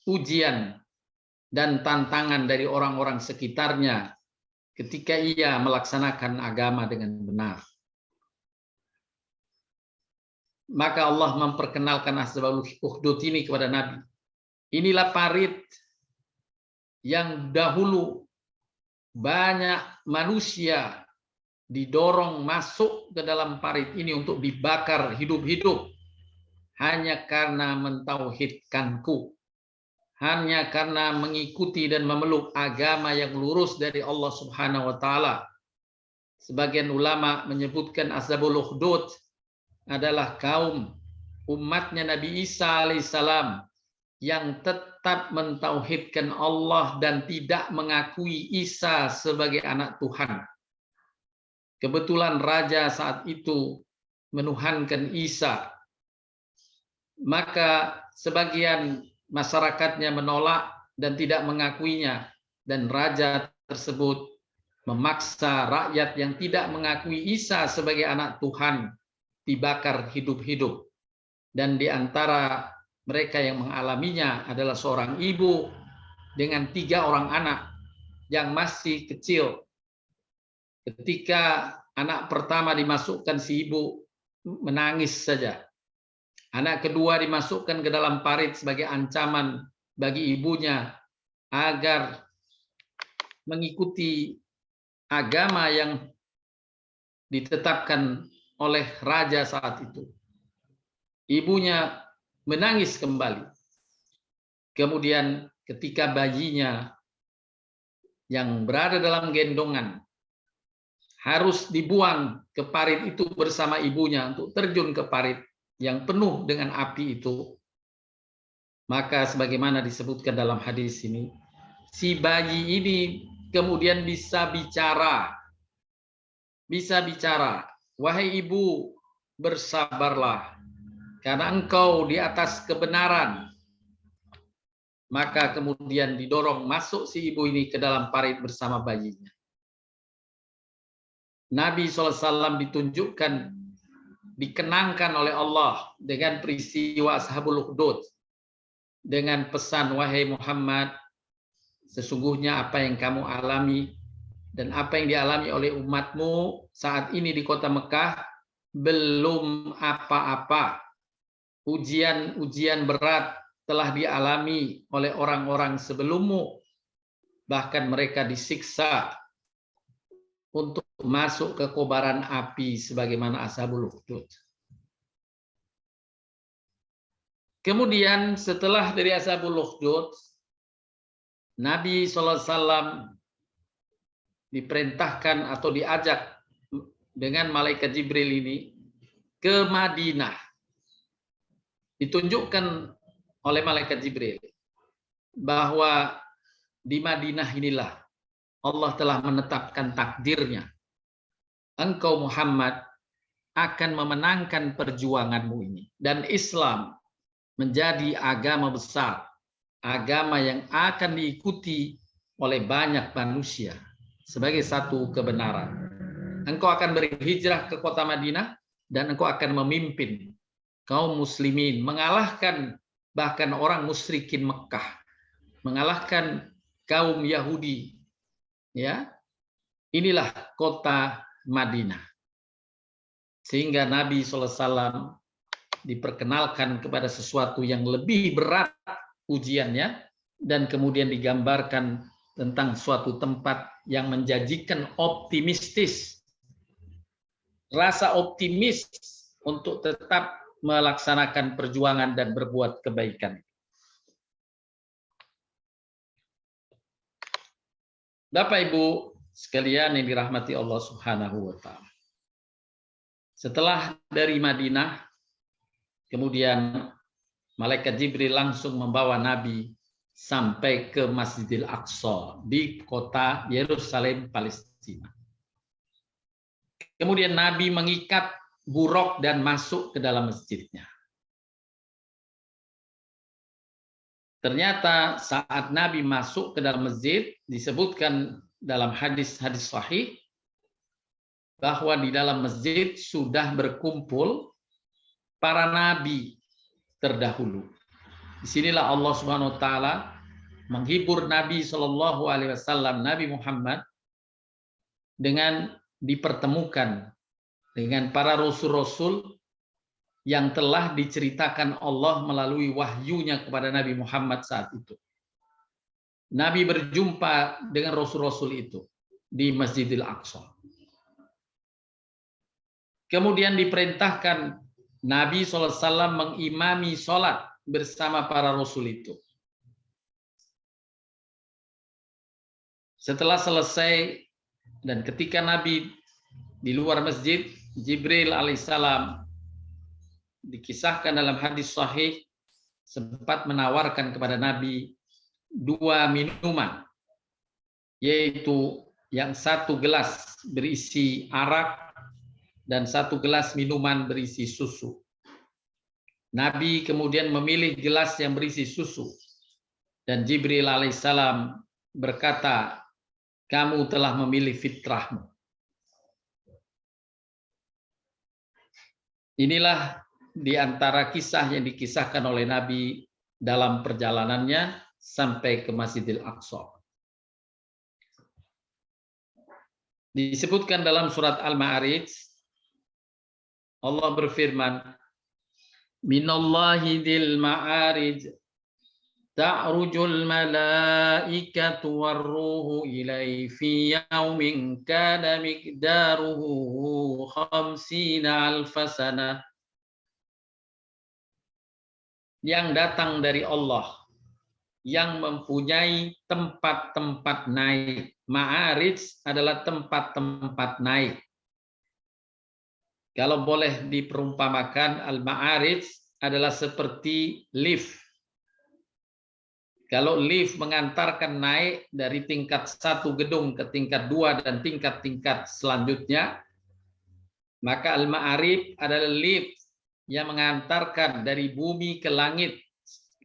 ujian dan tantangan dari orang-orang sekitarnya ketika ia melaksanakan agama dengan benar. Maka Allah memperkenalkan Ashabul Ukhdud ini kepada Nabi. Inilah parit yang dahulu banyak manusia didorong masuk ke dalam parit ini untuk dibakar hidup-hidup hanya karena mentauhidkanku, hanya karena mengikuti dan memeluk agama yang lurus dari Allah Subhanahu wa taala. Sebagian ulama menyebutkan Ashabul Ukhdud adalah kaum umatnya Nabi Isa alaihissalam yang tetap mentauhidkan Allah dan tidak mengakui Isa sebagai anak Tuhan. Kebetulan raja saat itu menuhankan Isa, maka sebagian masyarakatnya menolak dan tidak mengakuinya, dan raja tersebut memaksa rakyat yang tidak mengakui Isa sebagai anak Tuhan dibakar hidup-hidup. Dan di antara mereka yang mengalaminya adalah seorang ibu dengan 3 orang anak yang masih kecil. Ketika anak pertama dimasukkan, si ibu menangis saja. Anak kedua dimasukkan ke dalam parit sebagai ancaman bagi ibunya agar mengikuti agama yang ditetapkan oleh raja saat itu. Ibunya menangis kembali. Kemudian ketika bayinya yang berada dalam gendongan harus dibuang ke parit itu bersama ibunya untuk terjun ke parit yang penuh dengan api itu, maka sebagaimana disebutkan dalam hadis ini, si bayi ini kemudian bisa bicara. Wahai ibu, bersabarlah, karena engkau di atas kebenaran. Maka kemudian didorong masuk si ibu ini ke dalam parit bersama bayinya. Nabi SAW ditunjukkan, dikenangkan oleh Allah dengan peristiwa Ashabul Ukhdud, dengan pesan, wahai Muhammad, sesungguhnya apa yang kamu alami dan apa yang dialami oleh umatmu saat ini di kota Mekah belum apa-apa. Ujian-ujian berat telah dialami oleh orang-orang sebelummu, bahkan mereka disiksa untuk masuk ke kobaran api sebagaimana Ashabul Ukhdud. Kemudian setelah dari Ashabul Ukhdud, Nabi SAW diperintahkan atau diajak dengan malaikat Jibril ini ke Madinah. Ditunjukkan oleh malaikat Jibril bahwa di Madinah inilah Allah telah menetapkan takdirnya. Engkau Muhammad akan memenangkan perjuanganmu ini. Dan Islam menjadi agama besar. Agama yang akan diikuti oleh banyak manusia sebagai satu kebenaran. Engkau akan berhijrah ke kota Madinah dan engkau akan memimpin kaum muslimin, mengalahkan bahkan orang musyrikin Mekah, mengalahkan kaum Yahudi. Ya, inilah kota Madinah. Sehingga Nabi SAW diperkenalkan kepada sesuatu yang lebih berat ujiannya, dan kemudian digambarkan tentang suatu tempat yang menjanjikan optimistis, rasa optimis untuk tetap melaksanakan perjuangan dan berbuat kebaikan. Bapak Ibu sekalian yang dirahmati Allah Subhanahu wa taala. Setelah dari Madinah, kemudian malaikat Jibril langsung membawa Nabi sampai ke Masjidil Aqsa di kota Yerusalem, Palestina. Kemudian Nabi mengikat buruk dan masuk ke dalam masjidnya. Ternyata saat Nabi masuk ke dalam masjid, disebutkan dalam hadis-hadis sahih bahwa di dalam masjid sudah berkumpul para nabi terdahulu. Disinilah Allah Subhanahu wa taala menghibur Nabi Shallallahu alaihi wasallam, Nabi Muhammad, dengan dipertemukan dengan para rasul-rasul yang telah diceritakan Allah melalui wahyunya kepada Nabi Muhammad saat itu. Nabi berjumpa dengan rasul-rasul itu di Masjidil Aqsa. Kemudian diperintahkan Nabi SAW mengimami sholat bersama para rasul itu. Setelah selesai dan ketika Nabi di luar masjid, Jibril alaihissalam dikisahkan dalam hadis sahih sempat menawarkan kepada Nabi 2 minuman, yaitu yang 1 gelas berisi arak dan 1 gelas minuman berisi susu. Nabi kemudian memilih gelas yang berisi susu, dan Jibril alaihissalam berkata, kamu telah memilih fitrahmu. Inilah di antara kisah yang dikisahkan oleh Nabi dalam perjalanannya sampai ke Masjidil Aqsa. Disebutkan dalam surat Al-Ma'arij, Allah berfirman, Minallahi dil ma'arij ta'rujul malaikatu warruhu ilai fi yaumin kana miqdaruhu 50 alfasana. Yang datang dari Allah, yang mempunyai tempat-tempat naik. Ma'arij adalah tempat-tempat naik. Kalau boleh diperumpamakan, al-ma'arij adalah seperti lift. Kalau lift mengantarkan naik dari tingkat 1 gedung ke tingkat 2 dan tingkat-tingkat selanjutnya, maka al-ma'arij adalah lift yang mengantarkan dari bumi ke langit.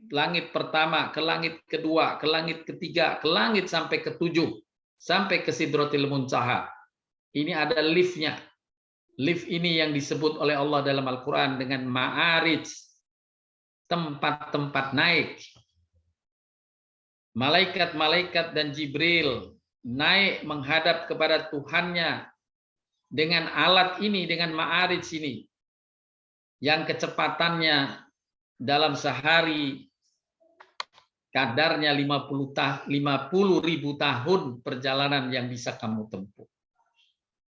Langit pertama, ke langit kedua, ke langit ketiga, ke langit sampai ke-7, sampai ke Sidratil Muntaha. Ini ada liftnya. Lift ini yang disebut oleh Allah dalam Al-Quran dengan ma'arij, tempat-tempat naik. Malaikat-malaikat dan Jibril naik menghadap kepada Tuhannya dengan alat ini, dengan ma'arij ini, yang kecepatannya dalam sehari kadarnya 50.000 tahun perjalanan yang bisa kamu tempuh.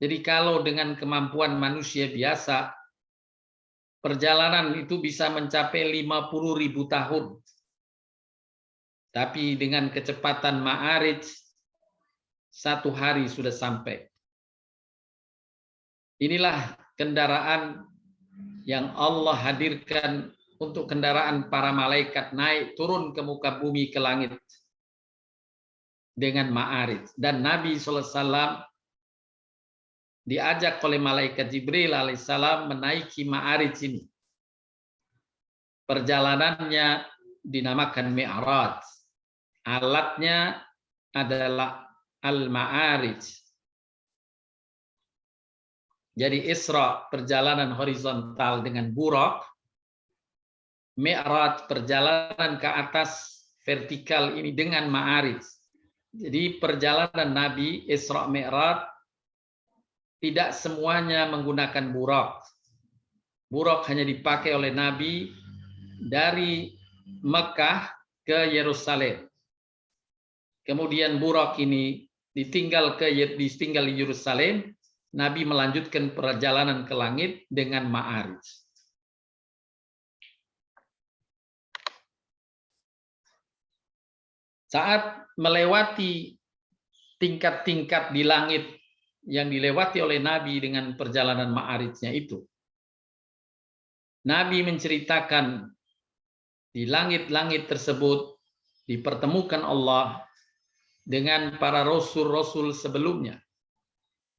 Jadi kalau dengan kemampuan manusia biasa, perjalanan itu bisa mencapai 50.000 tahun. Tapi dengan kecepatan ma'arij, 1 hari sudah sampai. Inilah kendaraan yang Allah hadirkan untuk kendaraan para malaikat naik turun ke muka bumi, ke langit dengan ma'arij. Dan Nabi SAW diajak oleh malaikat Jibril alaihissalam menaiki ma'arij ini. Perjalanannya dinamakan Mi'raj. Alatnya adalah al-ma'arij. Jadi Isra perjalanan horizontal dengan buraq, Mi'raj perjalanan ke atas vertikal ini dengan ma'arij. Jadi perjalanan Nabi Isra Mi'raj tidak semuanya menggunakan buraq. Buraq hanya dipakai oleh Nabi dari Mekah ke Yerusalem. Kemudian buraq ini ditinggal di Yerusalem, Nabi melanjutkan perjalanan ke langit dengan ma'arij. Saat melewati tingkat-tingkat di langit yang dilewati oleh Nabi dengan perjalanan ma'arijnya itu, Nabi menceritakan di langit-langit tersebut dipertemukan Allah dengan para rasul-rasul sebelumnya.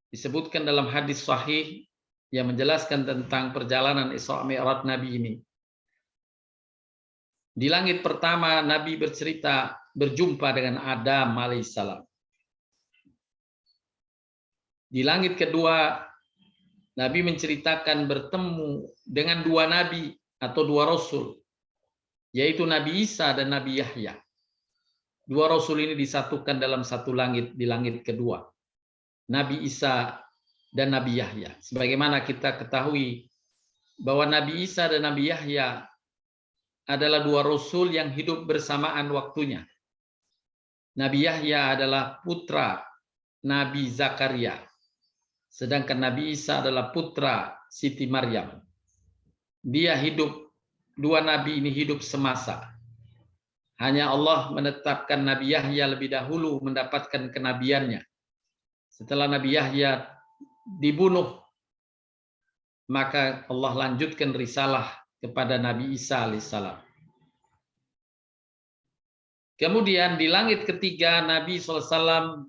Disebutkan dalam hadis sahih yang menjelaskan tentang perjalanan Isra Mi'raj Nabi ini. Di langit pertama Nabi berjumpa dengan Adam alaihissalam. Di langit kedua Nabi menceritakan bertemu dengan 2 nabi atau 2 rasul, yaitu Nabi Isa dan Nabi Yahya. 2 rasul ini disatukan dalam satu langit, di langit kedua. Nabi Isa dan Nabi Yahya. Sebagaimana kita ketahui bahwa Nabi Isa dan Nabi Yahya adalah 2 rasul yang hidup bersamaan waktunya. Nabi Yahya adalah putra Nabi Zakaria, sedangkan Nabi Isa adalah putra Siti Maryam. Dia hidup, 2 nabi ini hidup semasa. Hanya Allah menetapkan Nabi Yahya lebih dahulu mendapatkan kenabiannya. Setelah Nabi Yahya dibunuh, maka Allah lanjutkan risalah kepada Nabi Isa alaihissalam. Kemudian di langit ketiga Nabi SAW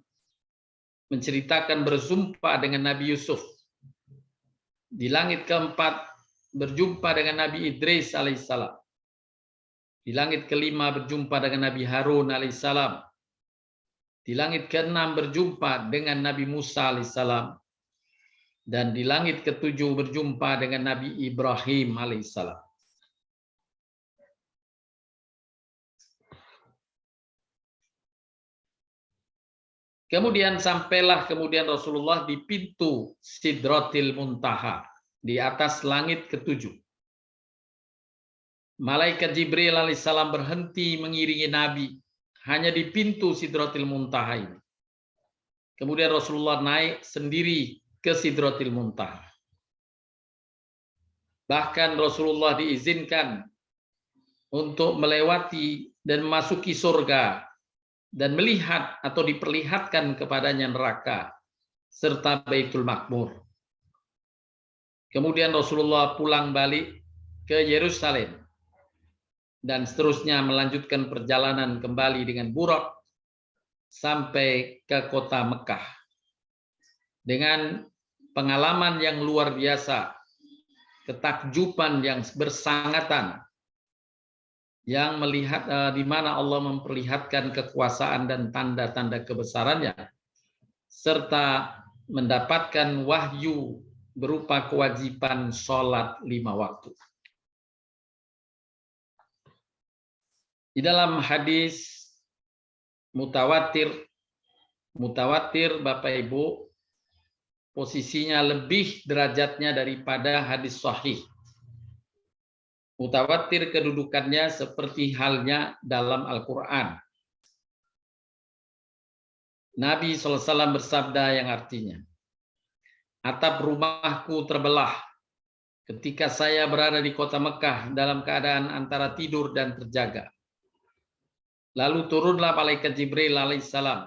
menceritakan berjumpa dengan Nabi Yusuf. Di langit keempat berjumpa dengan Nabi Idris alaihissalam. Di langit kelima berjumpa dengan Nabi Harun alaihissalam. Di langit keenam berjumpa dengan Nabi Musa alaihissalam. Dan di langit ketujuh berjumpa dengan Nabi Ibrahim alaihissalam. Kemudian sampailah Rasulullah di pintu Sidratil Muntaha, di atas langit ketujuh. Malaikat Jibril alaihissalam berhenti mengiringi Nabi hanya di pintu Sidratil Muntaha ini. Kemudian Rasulullah naik sendiri ke Sidratil Muntaha. Bahkan Rasulullah diizinkan untuk melewati dan memasuki surga dan melihat atau diperlihatkan kepadanya neraka serta Baitul Makmur. Kemudian Rasulullah pulang balik ke Yerusalem dan seterusnya melanjutkan perjalanan kembali dengan Buraq sampai ke kota Mekah dengan pengalaman yang luar biasa, ketakjuban yang bersangatan, yang melihat di mana Allah memperlihatkan kekuasaan dan tanda-tanda kebesarannya, serta mendapatkan wahyu berupa kewajiban sholat 5 waktu. Di dalam hadis mutawatir Bapak Ibu, posisinya lebih derajatnya daripada hadis sahih. Mutawatir kedudukannya seperti halnya dalam Al-Quran. Nabi SAW bersabda yang artinya, atap rumahku terbelah ketika saya berada di kota Mekah dalam keadaan antara tidur dan terjaga. Lalu turunlah malaikat Jibril alaihissalam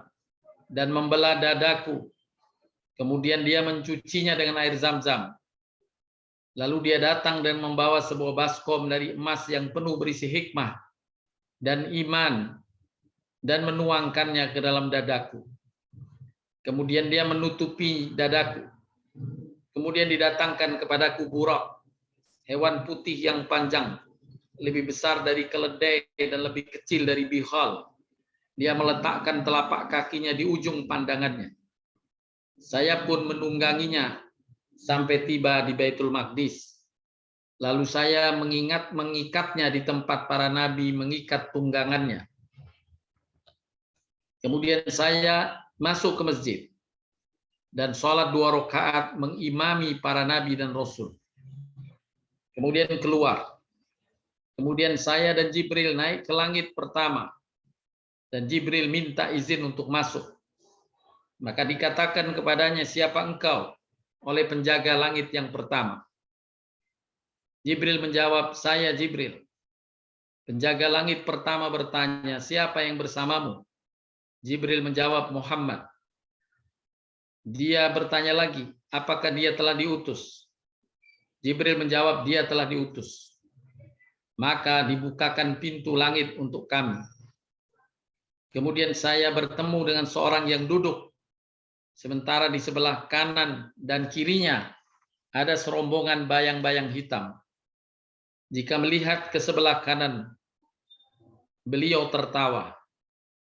dan membelah dadaku. Kemudian dia mencucinya dengan air Zam-Zam. Lalu dia datang dan membawa sebuah baskom dari emas yang penuh berisi hikmah dan iman dan menuangkannya ke dalam dadaku. Kemudian dia menutupi dadaku. Kemudian didatangkan kepadaku Buraq, hewan putih yang panjang, lebih besar dari keledai dan lebih kecil dari bihal. Dia meletakkan telapak kakinya di ujung pandangannya. Saya pun menungganginya sampai tiba di Baitul Maqdis. Lalu saya mengikatnya di tempat para nabi mengikat tunggangannya. Kemudian saya masuk ke masjid dan sholat 2 rakaat mengimami para nabi dan rasul. Kemudian keluar. Kemudian saya dan Jibril naik ke langit pertama. Dan Jibril minta izin untuk masuk. Maka dikatakan kepadanya, siapa engkau? Oleh penjaga langit yang pertama. Jibril menjawab, saya Jibril. Penjaga langit pertama bertanya, siapa yang bersamamu? Jibril menjawab, Muhammad. Dia bertanya lagi, apakah dia telah diutus? Jibril menjawab, dia telah diutus. Maka dibukakan pintu langit untuk kami. Kemudian saya bertemu dengan seorang yang duduk, sementara di sebelah kanan dan kirinya ada serombongan bayang-bayang hitam. Jika melihat ke sebelah kanan, beliau tertawa.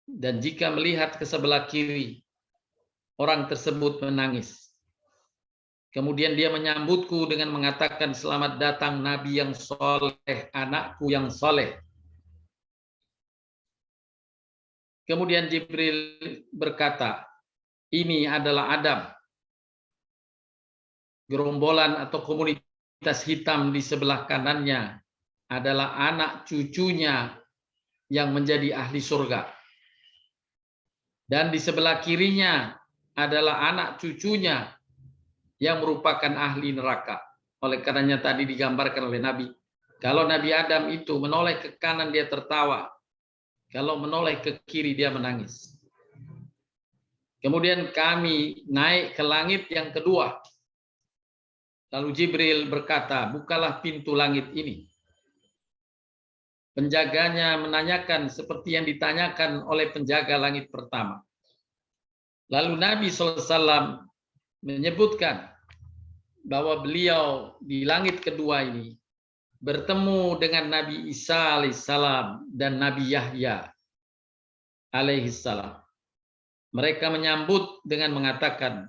Dan jika melihat ke sebelah kiri, orang tersebut menangis. Kemudian dia menyambutku dengan mengatakan, selamat datang Nabi yang soleh, anakku yang soleh. Kemudian Jibril berkata, ini adalah Adam. Gerombolan atau komunitas hitam di sebelah kanannya adalah anak cucunya yang menjadi ahli surga. Dan di sebelah kirinya adalah anak cucunya yang merupakan ahli neraka. Oleh karenanya tadi digambarkan oleh Nabi. Kalau Nabi Adam itu menoleh ke kanan dia tertawa. Kalau menoleh ke kiri dia menangis. Kemudian kami naik ke langit yang kedua. Lalu Jibril berkata, bukalah pintu langit ini. Penjaganya menanyakan seperti yang ditanyakan oleh penjaga langit pertama. Lalu Nabi SAW menyebutkan bahwa beliau di langit kedua ini bertemu dengan Nabi Isa alaihissalam dan Nabi Yahya alaihissalam. Mereka menyambut dengan mengatakan,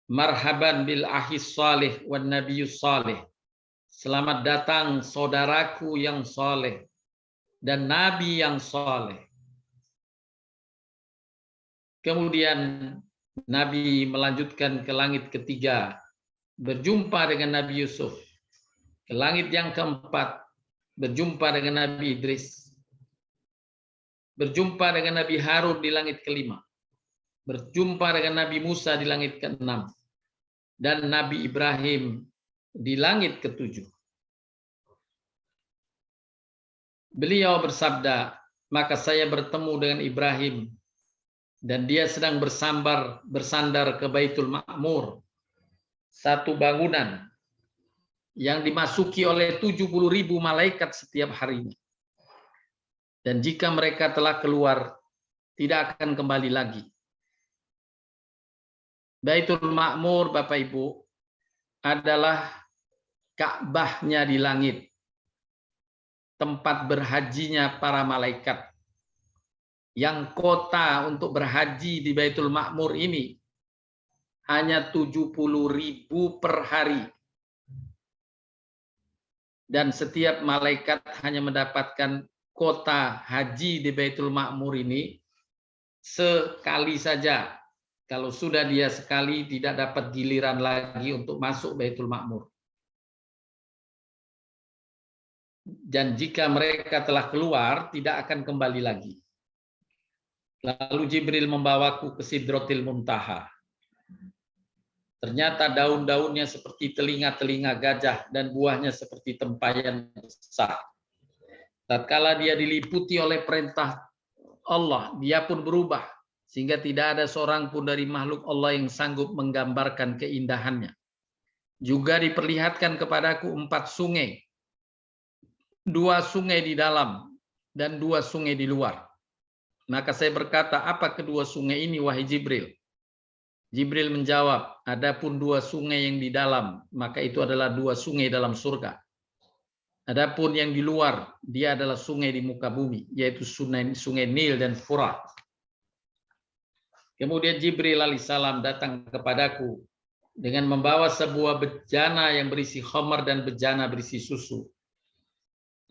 Marhaban bil ahis salih wan nabiyus salih. Selamat datang saudaraku yang saleh dan nabi yang saleh. Kemudian Nabi melanjutkan ke langit ketiga, berjumpa dengan Nabi Yusuf. Ke langit yang keempat, berjumpa dengan Nabi Idris. Berjumpa dengan Nabi Harun di langit kelima. Berjumpa dengan Nabi Musa di langit keenam. Dan Nabi Ibrahim di langit ketujuh. Beliau bersabda, maka saya bertemu dengan Ibrahim dan dia sedang bersandar ke Baitul Ma'mur, satu bangunan yang dimasuki oleh 70.000 malaikat setiap harinya. Dan jika mereka telah keluar, tidak akan kembali lagi. Baitul Ma'mur, Bapak Ibu, adalah Ka'bahnya di langit, tempat berhajinya para malaikat. Yang kota untuk berhaji di Baitul Ma'mur ini hanya 70.000 per hari. Dan setiap malaikat hanya mendapatkan kota haji di Baitul Ma'mur ini sekali saja. Kalau sudah dia sekali, tidak dapat giliran lagi untuk masuk Baitul Ma'mur. Dan jika mereka telah keluar, tidak akan kembali lagi. Lalu Jibril membawaku ke Sidratil Muntaha. Ternyata daun-daunnya seperti telinga-telinga gajah dan buahnya seperti tempayan besar. Tatkala dia diliputi oleh perintah Allah, dia pun berubah. Sehingga tidak ada seorang pun dari makhluk Allah yang sanggup menggambarkan keindahannya. Juga diperlihatkan kepadaku 4 sungai. 2 sungai di dalam dan 2 sungai di luar. Maka saya berkata, apa kedua sungai ini wahai Jibril? Jibril menjawab, adapun 2 sungai yang di dalam, maka itu adalah 2 sungai dalam surga. Adapun yang di luar, dia adalah sungai di muka bumi, yaitu sungai Nil dan Furat. Kemudian Jibril alaihissalam datang kepadaku dengan membawa sebuah bejana yang berisi khamar dan bejana berisi susu.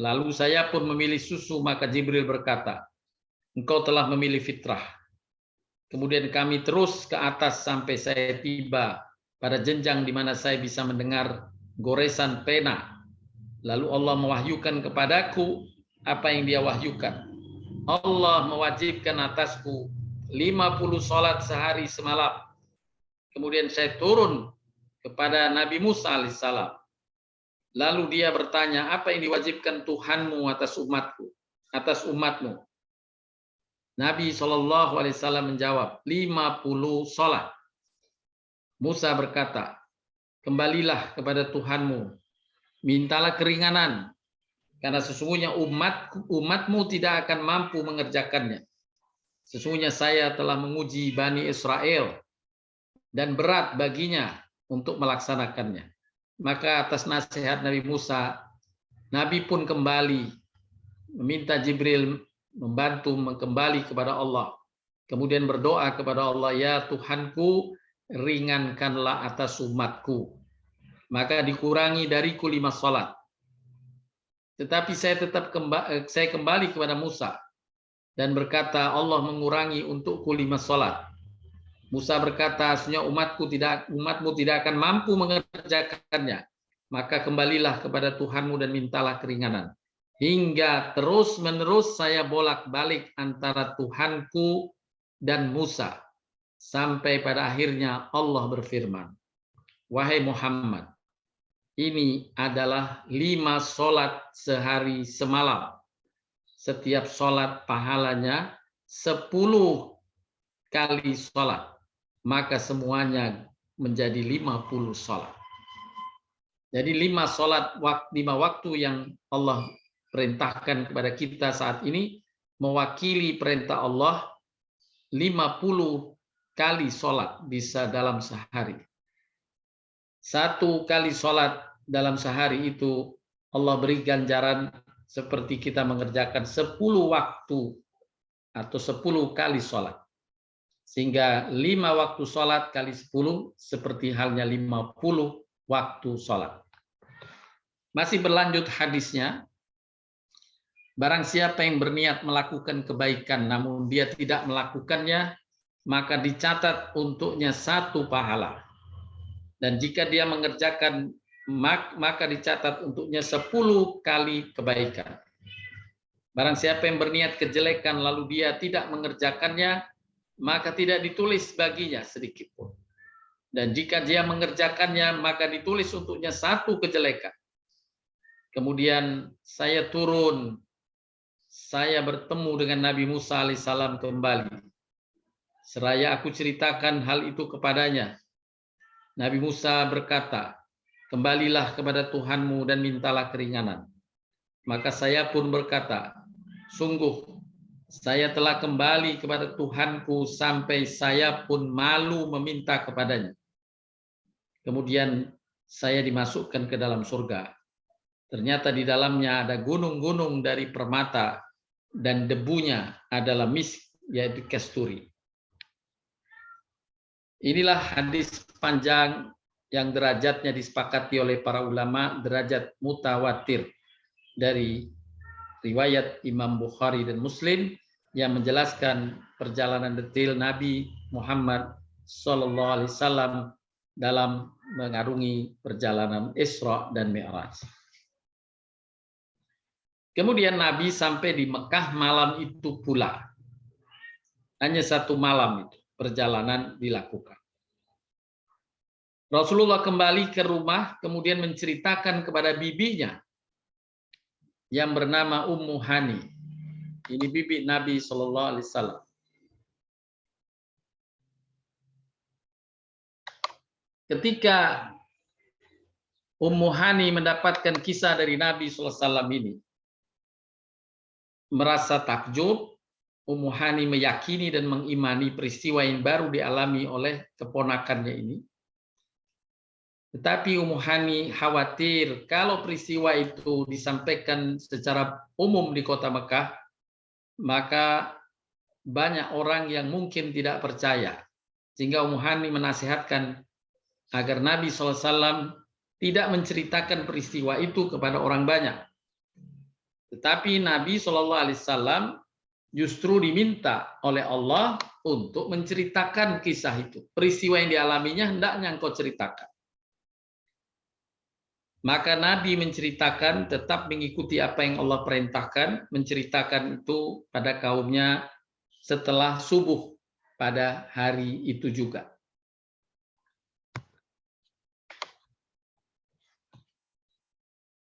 Lalu saya pun memilih susu, maka Jibril berkata, engkau telah memilih fitrah. Kemudian kami terus ke atas sampai saya tiba pada jenjang di mana saya bisa mendengar goresan pena. Lalu Allah mewahyukan kepadaku apa yang dia wahyukan. Allah mewajibkan atasku 50 sholat sehari semalam. Kemudian saya turun kepada Nabi Musa alaihissalam. Lalu dia bertanya, apa yang diwajibkan Tuhanmu atas umatku, atas umatmu? Nabi SAW menjawab, 50 sholat. Musa berkata, kembalilah kepada Tuhanmu, mintalah keringanan, karena sesungguhnya umatmu tidak akan mampu mengerjakannya. Sesungguhnya saya telah menguji Bani Israel, dan berat baginya untuk melaksanakannya. Maka atas nasihat Nabi Musa, Nabi pun kembali meminta Jibril membantu kembali kepada Allah. Kemudian berdoa kepada Allah, ya Tuhanku, ringankanlah atas umatku. Maka dikurangi dariku 5 sholat. Tetapi saya tetap kembali kepada Musa dan berkata, Allah mengurangi untukku 5 sholat. Musa berkata, sesungguhnya umatmu tidak akan mampu mengerjakannya. Maka kembalilah kepada Tuhanmu dan mintalah keringanan. Hingga terus-menerus saya bolak-balik antara Tuhanku dan Musa. Sampai pada akhirnya Allah berfirman, wahai Muhammad, ini adalah 5 sholat sehari semalam. Setiap sholat pahalanya 10 kali sholat. Maka semuanya menjadi 50 sholat. Jadi 5 sholat, 5 waktu yang Allah perintahkan kepada kita saat ini mewakili perintah Allah 50 kali sholat bisa dalam sehari. 1 kali sholat dalam sehari itu Allah beri ganjaran seperti kita mengerjakan 10 waktu atau 10 kali sholat. Sehingga 5 waktu sholat kali 10 seperti halnya 50 waktu sholat. Masih berlanjut hadisnya, barang siapa yang berniat melakukan kebaikan namun dia tidak melakukannya, maka dicatat untuknya 1 pahala. Dan jika dia mengerjakan, maka dicatat untuknya 10 kali kebaikan. Barang siapa yang berniat kejelekan lalu dia tidak mengerjakannya, maka tidak ditulis baginya sedikit pun. Dan jika dia mengerjakannya, maka ditulis untuknya 1 kejelekan. Kemudian saya turun, saya bertemu dengan Nabi Musa alaihissalam kembali. Seraya aku ceritakan hal itu kepadanya, Nabi Musa berkata, kembalilah kepada Tuhanmu dan mintalah keringanan. Maka saya pun berkata, sungguh saya telah kembali kepada Tuhanku sampai saya pun malu meminta kepadanya. Kemudian saya dimasukkan ke dalam surga. Ternyata di dalamnya ada gunung-gunung dari permata dan debunya adalah misk, yaitu kasturi. Inilah hadis panjang yang derajatnya disepakati oleh para ulama, derajat mutawatir dari riwayat Imam Bukhari dan Muslim yang menjelaskan perjalanan detail Nabi Muhammad SAW dalam mengarungi perjalanan Isra dan Mi'raj. Kemudian Nabi sampai di Mekah malam itu pula. Hanya 1 malam itu perjalanan dilakukan. Rasulullah kembali ke rumah, kemudian menceritakan kepada bibinya yang bernama Ummu Hani. Ini bibi Nabi SAW. Ketika Ummu Hani mendapatkan kisah dari Nabi SAW ini, merasa takjub, Ummu Hani meyakini dan mengimani peristiwa yang baru dialami oleh keponakannya ini. Tetapi Ummu Hani khawatir kalau peristiwa itu disampaikan secara umum di kota Mekah, maka banyak orang yang mungkin tidak percaya. Sehingga Ummu Hani menasihatkan agar Nabi SAW tidak menceritakan peristiwa itu kepada orang banyak. Tetapi Nabi SAW justru diminta oleh Allah untuk menceritakan kisah itu. Peristiwa yang dialaminya hendaknya engkau ceritakan. Maka Nabi menceritakan, tetap mengikuti apa yang Allah perintahkan, menceritakan itu pada kaumnya setelah subuh pada hari itu juga.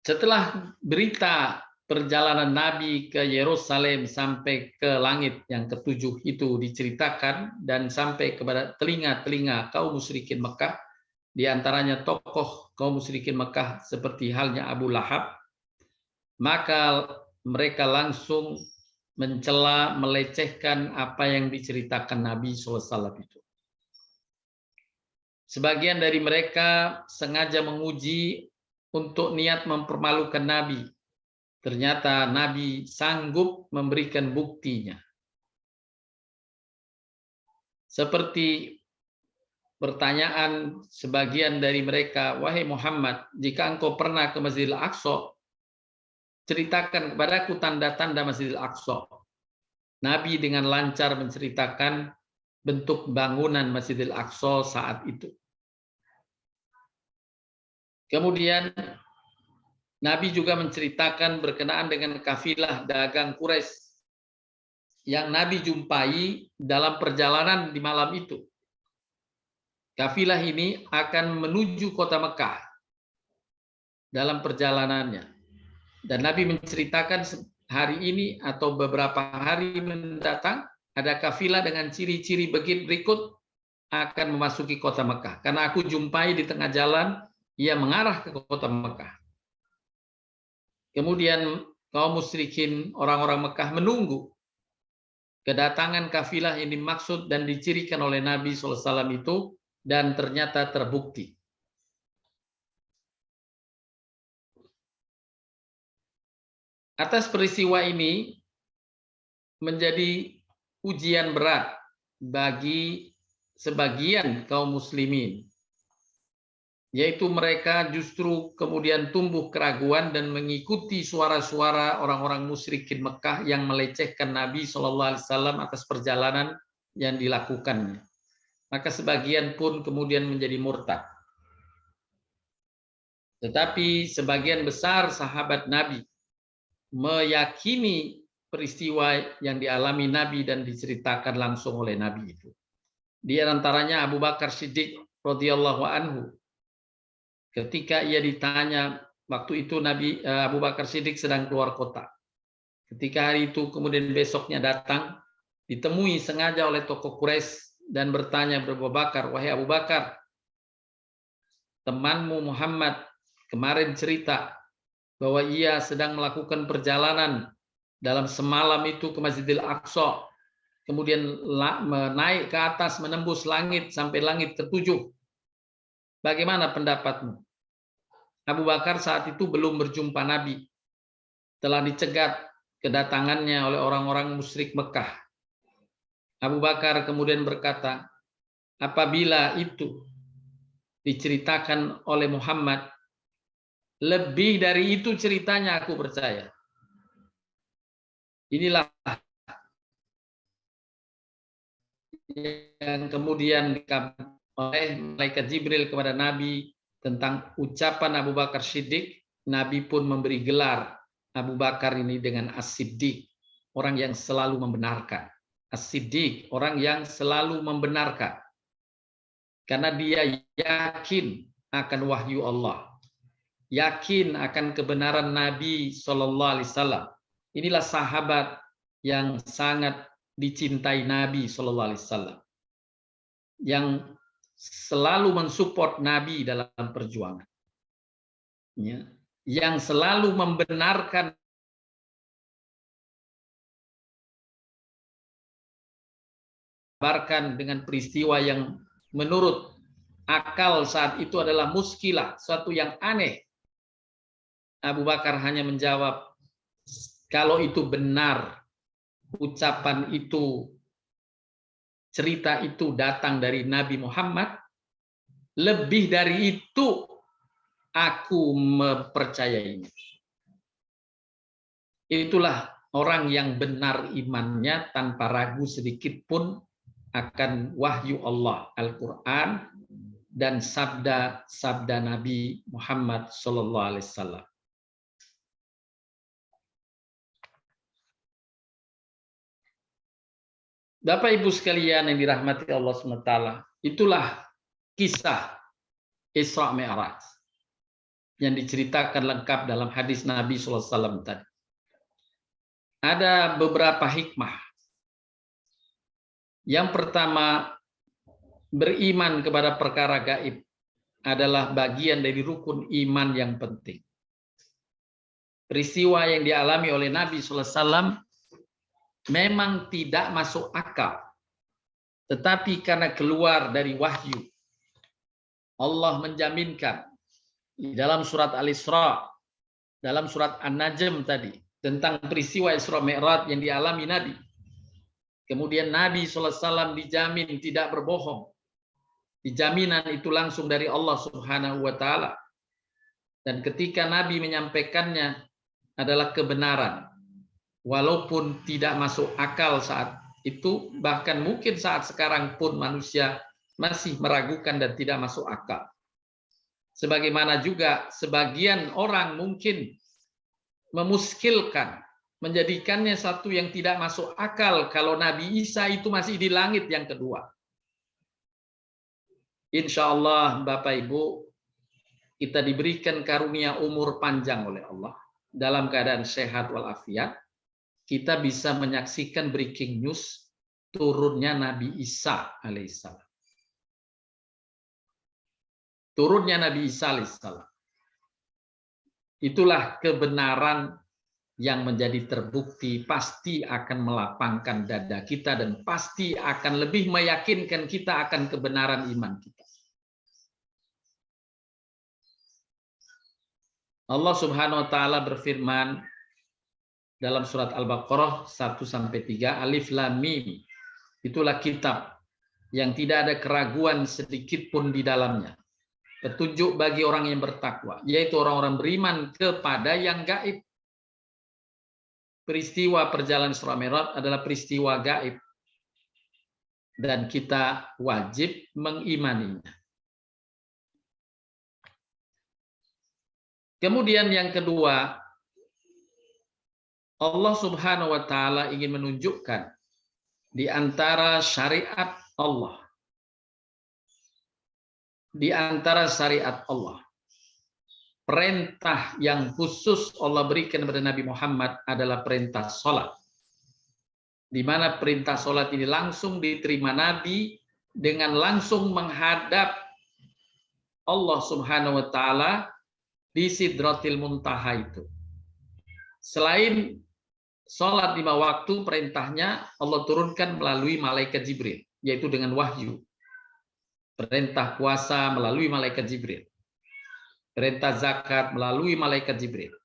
Setelah berita perjalanan Nabi ke Yerusalem sampai ke langit yang ke-7 itu diceritakan dan sampai kepada telinga-telinga kaum musyrikin Mekah, di antaranya tokoh kaum musyrikin Mekah seperti halnya Abu Lahab, maka mereka langsung mencela, melecehkan apa yang diceritakan Nabi SAW itu. Sebagian dari mereka sengaja menguji untuk niat mempermalukan Nabi. Ternyata Nabi sanggup memberikan buktinya. Seperti pertanyaan sebagian dari mereka, wahai Muhammad, jika engkau pernah ke Masjidil Aqsa, ceritakan kepadaku tanda-tanda Masjidil Aqsa. Nabi dengan lancar menceritakan bentuk bangunan Masjidil Aqsa saat itu. Kemudian Nabi juga menceritakan berkenaan dengan kafilah dagang Quraisy yang Nabi jumpai dalam perjalanan di malam itu. Kafilah ini akan menuju kota Mekah dalam perjalanannya. Dan Nabi menceritakan hari ini atau beberapa hari mendatang ada kafilah dengan ciri-ciri berikut akan memasuki kota Mekah. Karena aku jumpai di tengah jalan, ia mengarah ke kota Mekah. Kemudian kaum musyrikin orang-orang Mekah menunggu kedatangan kafilah yang dimaksud dan dicirikan oleh Nabi SAW itu, dan ternyata terbukti. Atas peristiwa ini menjadi ujian berat bagi sebagian kaum muslimin, yaitu mereka justru kemudian tumbuh keraguan dan mengikuti suara-suara orang-orang musyrikin Mekah yang melecehkan Nabi SAW atas perjalanan yang dilakukannya. Maka sebagian pun kemudian menjadi murtad. Tetapi sebagian besar sahabat Nabi meyakini peristiwa yang dialami Nabi dan diceritakan langsung oleh Nabi itu. Di antaranya Abu Bakar Siddiq radhiyallahu anhu. Ketika ia ditanya, waktu itu Abu Bakar Siddiq sedang keluar kota. Ketika hari itu kemudian besoknya datang, ditemui sengaja oleh tokoh Quraisy dan bertanya kepada Abu Bakar, wahai Abu Bakar, temanmu Muhammad kemarin cerita bahwa ia sedang melakukan perjalanan dalam semalam itu ke Masjidil Aqsa, kemudian naik ke atas menembus langit sampai langit ketujuh. Bagaimana pendapatmu? Abu Bakar saat itu belum berjumpa Nabi, telah dicegat kedatangannya oleh orang-orang musyrik Mekah. Abu Bakar kemudian berkata, apabila itu diceritakan oleh Muhammad, lebih dari itu ceritanya aku percaya. Inilah yang kemudian dikabarkan oleh malaikat Jibril kepada Nabi tentang ucapan Abu Bakar Siddiq. Nabi pun memberi gelar Abu Bakar ini dengan As-Siddiq, orang yang selalu membenarkan. As-Siddiq, orang yang selalu membenarkan. Karena dia yakin akan wahyu Allah, yakin akan kebenaran Nabi SAW. Inilah sahabat yang sangat dicintai Nabi SAW, yang selalu mensupport Nabi dalam perjuangan, ya, yang selalu membenarkan dengan peristiwa yang menurut akal saat itu adalah muskilah, suatu yang aneh. Abu Bakar hanya menjawab, kalau itu benar, ucapan itu, cerita itu datang dari Nabi Muhammad, lebih dari itu aku mempercayainya. Itulah orang yang benar imannya tanpa ragu sedikit pun akan wahyu Allah, Al-Quran, dan sabda-sabda Nabi Muhammad SAW. Bapak Ibu sekalian yang dirahmati Allah SWT, itulah kisah Isra Mi'raj yang diceritakan lengkap dalam hadis Nabi SAW tadi. Ada beberapa hikmah. Yang pertama, beriman kepada perkara gaib adalah bagian dari rukun iman yang penting. Peristiwa yang dialami oleh Nabi SAW memang tidak masuk akal, tetapi karena keluar dari wahyu, Allah menjaminkan di dalam surat Al-Isra, dalam surat An-Najm tadi, tentang peristiwa Isra Mi'raj yang dialami Nabi. Kemudian Nabi SAW dijamin tidak berbohong. Dijaminan itu langsung dari Allah Subhanahu wa Ta'ala. Dan ketika Nabi menyampaikannya adalah kebenaran, walaupun tidak masuk akal saat itu, bahkan mungkin saat sekarang pun manusia masih meragukan dan tidak masuk akal. Sebagaimana juga sebagian orang mungkin memuskilkan, menjadikannya satu yang tidak masuk akal kalau Nabi Isa itu masih di langit yang kedua. Insya Allah Bapak Ibu, kita diberikan karunia umur panjang oleh Allah dalam keadaan sehat walafiat. Kita bisa menyaksikan breaking news turunnya Nabi Isa alaihissalam. Turunnya Nabi Isa alaihissalam. Itulah kebenaran yang menjadi terbukti, pasti akan melapangkan dada kita dan pasti akan lebih meyakinkan kita akan kebenaran iman kita. Allah Subhanahu wa Ta'ala berfirman dalam surat Al-Baqarah 1-3, Alif Lam Mim. Itulah kitab yang tidak ada keraguan sedikit pun di dalamnya. Petunjuk bagi orang yang bertakwa, yaitu orang-orang beriman kepada yang gaib. Peristiwa perjalanan Isra Mi'raj adalah peristiwa gaib. Dan kita wajib mengimaninya. Kemudian yang kedua, Allah Subhanahu wa taala ingin menunjukkan di antara syariat Allah, di antara syariat Allah, perintah yang khusus Allah berikan kepada Nabi Muhammad adalah perintah sholat. Di mana perintah sholat ini langsung diterima Nabi dengan langsung menghadap Allah Subhanahu wa taala di Sidratil Muntaha itu. Selain sholat 5 waktu, perintahnya Allah turunkan melalui malaikat Jibril, yaitu dengan wahyu. Perintah puasa melalui malaikat Jibril. Perintah zakat melalui malaikat Jibril.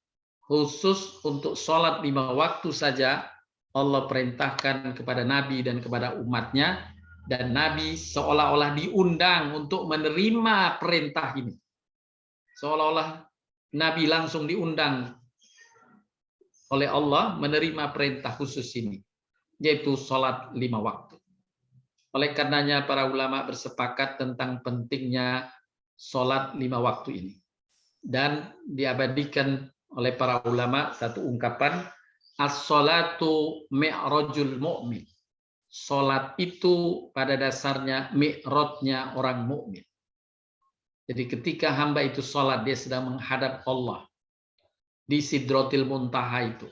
Khusus untuk sholat 5 waktu saja, Allah perintahkan kepada Nabi dan kepada umatnya, dan Nabi seolah-olah diundang untuk menerima perintah ini. Seolah-olah Nabi langsung diundang oleh Allah menerima perintah khusus ini, yaitu sholat 5 waktu. Oleh karenanya para ulama bersepakat tentang pentingnya sholat 5 waktu ini. Dan diabadikan oleh para ulama satu ungkapan, as-sholatu mi'rajul mu'min. Sholat itu pada dasarnya mi'rajnya orang mukmin. Jadi ketika hamba itu sholat, dia sedang menghadap Allah di Sidratil Muntaha itu.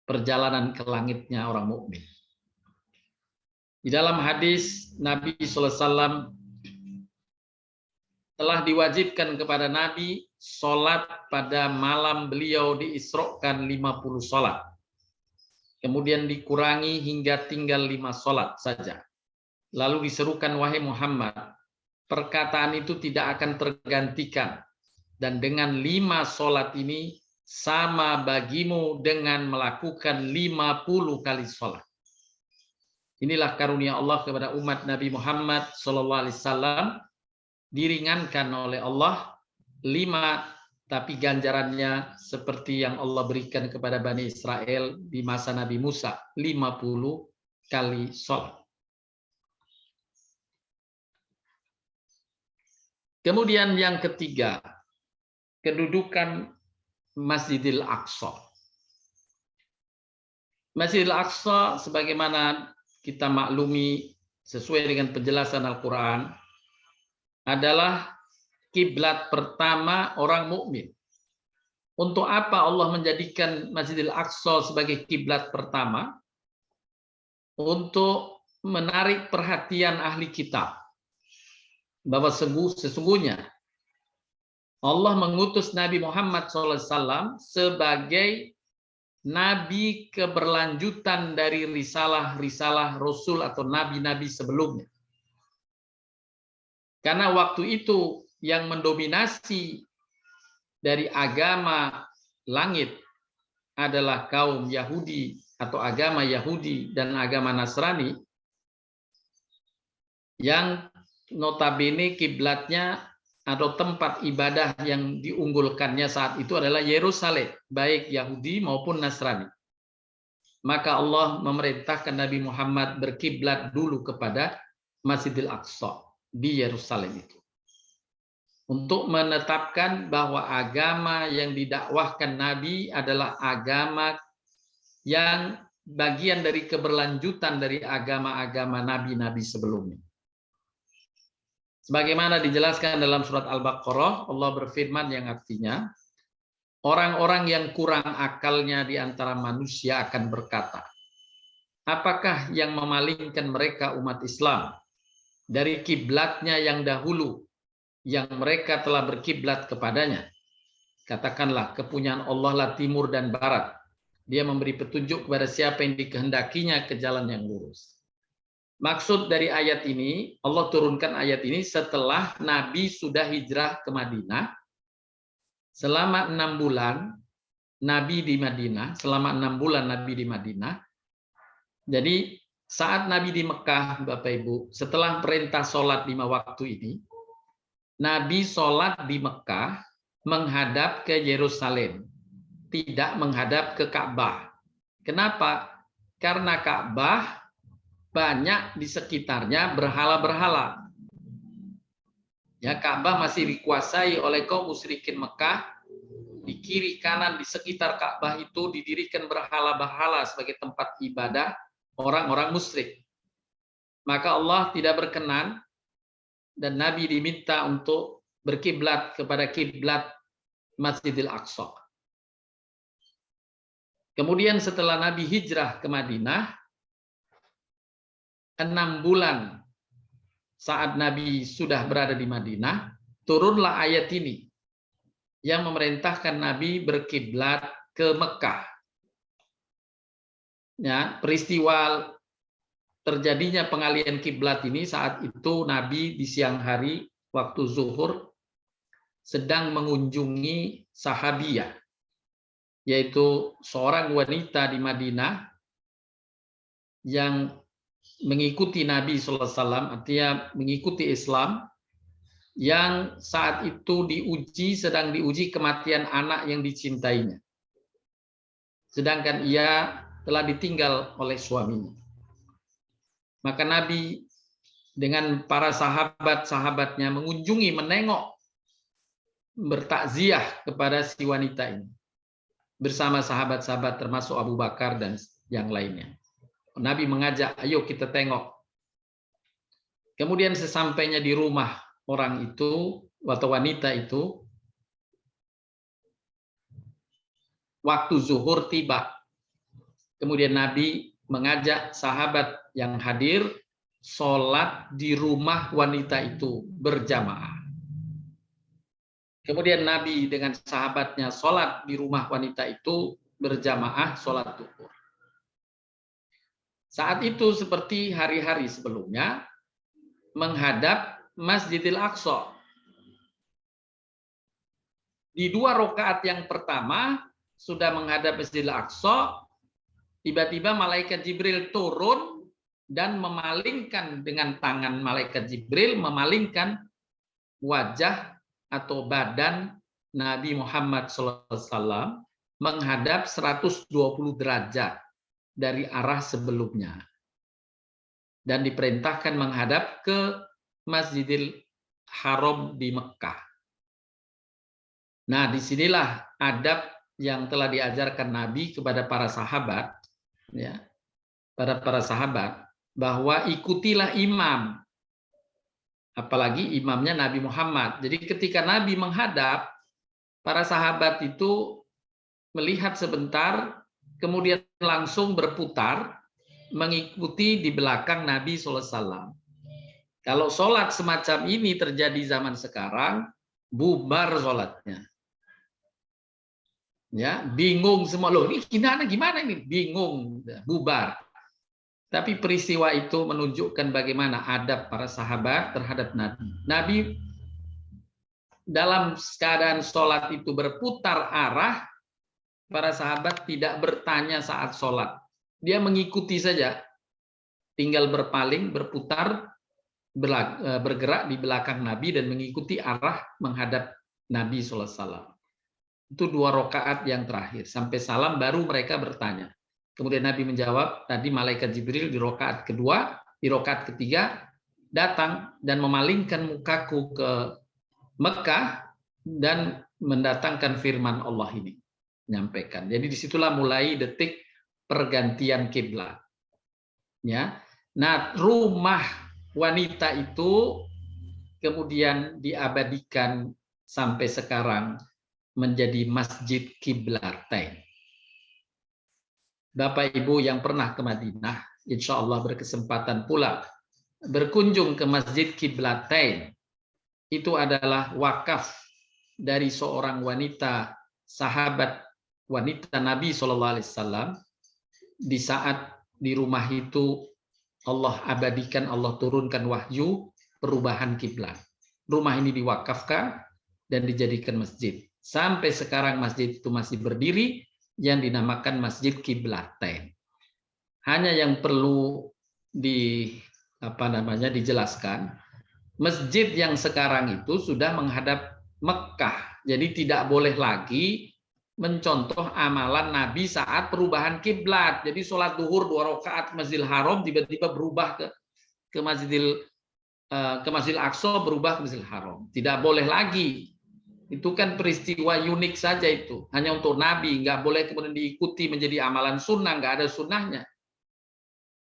Perjalanan ke langitnya orang mukmin. Di dalam hadis Nabi SAW telah diwajibkan kepada Nabi sholat pada malam beliau diisrokan 50 sholat. Kemudian dikurangi hingga tinggal 5 sholat saja. Lalu diserukan, wahai Muhammad, perkataan itu tidak akan tergantikan. Dan dengan 5 sholat ini sama bagimu dengan melakukan 50 kali sholat. Inilah karunia Allah kepada umat Nabi Muhammad SAW, diringankan oleh Allah 5, tapi ganjarannya seperti yang Allah berikan kepada Bani Israel di masa Nabi Musa, 50 kali sholat. Kemudian yang ketiga, kedudukan Masjidil Aqsa. Masjidil Aqsa sebagaimana kita maklumi sesuai dengan penjelasan Al-Quran adalah kiblat pertama orang mukmin. Untuk apa Allah menjadikan Masjidil Aqsa sebagai kiblat pertama? Untuk menarik perhatian ahli kitab bahwa sesungguhnya Allah mengutus Nabi Muhammad SAW sebagai nabi keberlanjutan dari risalah-risalah Rasul atau nabi-nabi sebelumnya. Karena waktu itu yang mendominasi dari agama langit adalah kaum Yahudi atau agama Yahudi dan agama Nasrani, yang notabene kiblatnya atau tempat ibadah yang diunggulkannya saat itu adalah Yerusalem, baik Yahudi maupun Nasrani. Maka Allah memerintahkan Nabi Muhammad berkiblat dulu kepada Masjidil Aqsa di Yerusalem itu, untuk menetapkan bahwa agama yang didakwahkan Nabi adalah agama yang bagian dari keberlanjutan dari agama-agama nabi-nabi sebelumnya. Sebagaimana dijelaskan dalam surat Al-Baqarah, Allah berfirman yang artinya, orang-orang yang kurang akalnya di antara manusia akan berkata, apakah yang memalingkan mereka umat Islam dari kiblatnya yang dahulu, yang mereka telah berkiblat kepadanya? Katakanlah, kepunyaan Allah lah timur dan barat. Dia memberi petunjuk kepada siapa yang dikehendakinya ke jalan yang lurus. Maksud dari ayat ini, Allah turunkan ayat ini setelah Nabi sudah hijrah ke Madinah. Selama 6 bulan Nabi di Madinah, selama 6 bulan Nabi di Madinah. Jadi saat Nabi di Mekah, Bapak Ibu, setelah perintah sholat 5 waktu ini, Nabi sholat di Mekah menghadap ke Yerusalem, tidak menghadap ke Ka'bah. Kenapa? Karena Ka'bah banyak di sekitarnya berhala-berhala. Ya, Ka'bah masih dikuasai oleh kaum musyrikin Mekah. Di kiri kanan di sekitar Ka'bah itu didirikan berhala-berhala sebagai tempat ibadah orang-orang musyrik. Maka Allah tidak berkenan dan Nabi diminta untuk berkiblat kepada kiblat Masjidil Aqsa. Kemudian setelah Nabi hijrah ke Madinah, 6 bulan saat Nabi sudah berada di Madinah, turunlah ayat ini yang memerintahkan Nabi berkiblat ke Mekah. Ya, peristiwa terjadinya pengalihan kiblat ini saat itu Nabi di siang hari waktu zuhur sedang mengunjungi sahabiyah, yaitu seorang wanita di Madinah yang mengikuti Nabi SAW, artinya mengikuti Islam, yang saat itu sedang diuji kematian anak yang dicintainya. Sedangkan ia telah ditinggal oleh suaminya. Maka Nabi dengan para sahabat-sahabatnya mengunjungi, menengok, bertakziah kepada si wanita ini. Bersama sahabat-sahabat termasuk Abu Bakar dan yang lainnya. Nabi mengajak, ayo kita tengok. Kemudian sesampainya di rumah orang itu atau wanita itu, waktu zuhur tiba. Kemudian Nabi mengajak sahabat yang hadir sholat di rumah wanita itu berjamaah. Kemudian Nabi dengan sahabatnya sholat di rumah wanita itu berjamaah sholat zuhur. Saat itu seperti hari-hari sebelumnya, menghadap Masjidil Aqsa. Di 2 rakaat yang pertama sudah menghadap Masjidil Aqsa, tiba-tiba malaikat Jibril turun dan memalingkan dengan tangan malaikat Jibril, memalingkan wajah atau badan Nabi Muhammad SAW menghadap 120 derajat dari arah sebelumnya. Dan diperintahkan menghadap ke Masjidil Haram di Mekah. Nah, disinilah adab yang telah diajarkan Nabi kepada para sahabat, ya, pada para sahabat, bahwa ikutilah imam, apalagi imamnya Nabi Muhammad. Jadi ketika Nabi menghadap, para sahabat itu melihat sebentar, kemudian langsung berputar, mengikuti di belakang Nabi SAW. Kalau sholat semacam ini terjadi zaman sekarang, bubar sholatnya. Ya, bingung semua, loh ini gimana ini? Bingung, bubar. Tapi peristiwa itu menunjukkan bagaimana adab para sahabat terhadap Nabi. Nabi dalam keadaan sholat itu berputar arah, para sahabat tidak bertanya saat sholat. Dia mengikuti saja, tinggal berpaling, berputar, bergerak di belakang Nabi dan mengikuti arah menghadap Nabi SAW. Itu 2 rakaat yang terakhir. Sampai salam baru mereka bertanya. Kemudian Nabi menjawab, tadi malaikat Jibril di rakaat kedua, di rakaat ketiga, datang dan memalingkan mukaku ke Mekah dan mendatangkan firman Allah ini. Menyampaikan. Jadi disitulah mulai detik pergantian kiblat. Ya. Nah, rumah wanita itu kemudian diabadikan sampai sekarang menjadi Masjid Kiblatain. Bapak Ibu yang pernah ke Madinah, insya Allah berkesempatan pula berkunjung ke Masjid Kiblatain. Itu adalah wakaf dari seorang wanita, sahabat wanita Nabi SAW. Di saat di rumah itu Allah abadikan, Allah turunkan wahyu perubahan kiblat. Rumah ini diwakafkan dan dijadikan masjid. Sampai sekarang masjid itu masih berdiri yang dinamakan Masjid Kiblatain. Hanya yang perlu dijelaskan, masjid yang sekarang itu sudah menghadap Mekah. Jadi tidak boleh lagi mencontoh amalan Nabi saat perubahan kiblat. Jadi sholat duhur 2 rakaat Masjidil Haram tiba-tiba berubah ke Masjidil Aqsa, berubah ke Masjidil Haram. Tidak boleh lagi. Itu kan peristiwa unik saja itu. Hanya untuk Nabi, nggak boleh kemudian diikuti menjadi amalan sunnah, nggak ada sunnahnya.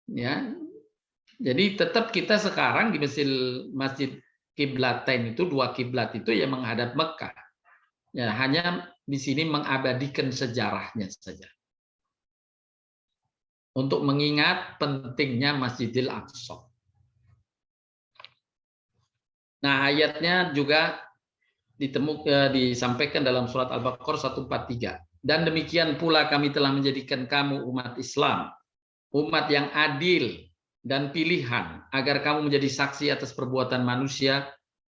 Ya, jadi tetap kita sekarang di Masjid Kiblatain itu 2 kiblat itu yang menghadap Mekah. Ya, hanya di sini mengabadikan sejarahnya saja. Untuk mengingat pentingnya Masjidil Aqsa. Nah, ayatnya juga disampaikan dalam surat Al-Baqarah 143. Dan demikian pula kami telah menjadikan kamu umat Islam, umat yang adil dan pilihan, agar kamu menjadi saksi atas perbuatan manusia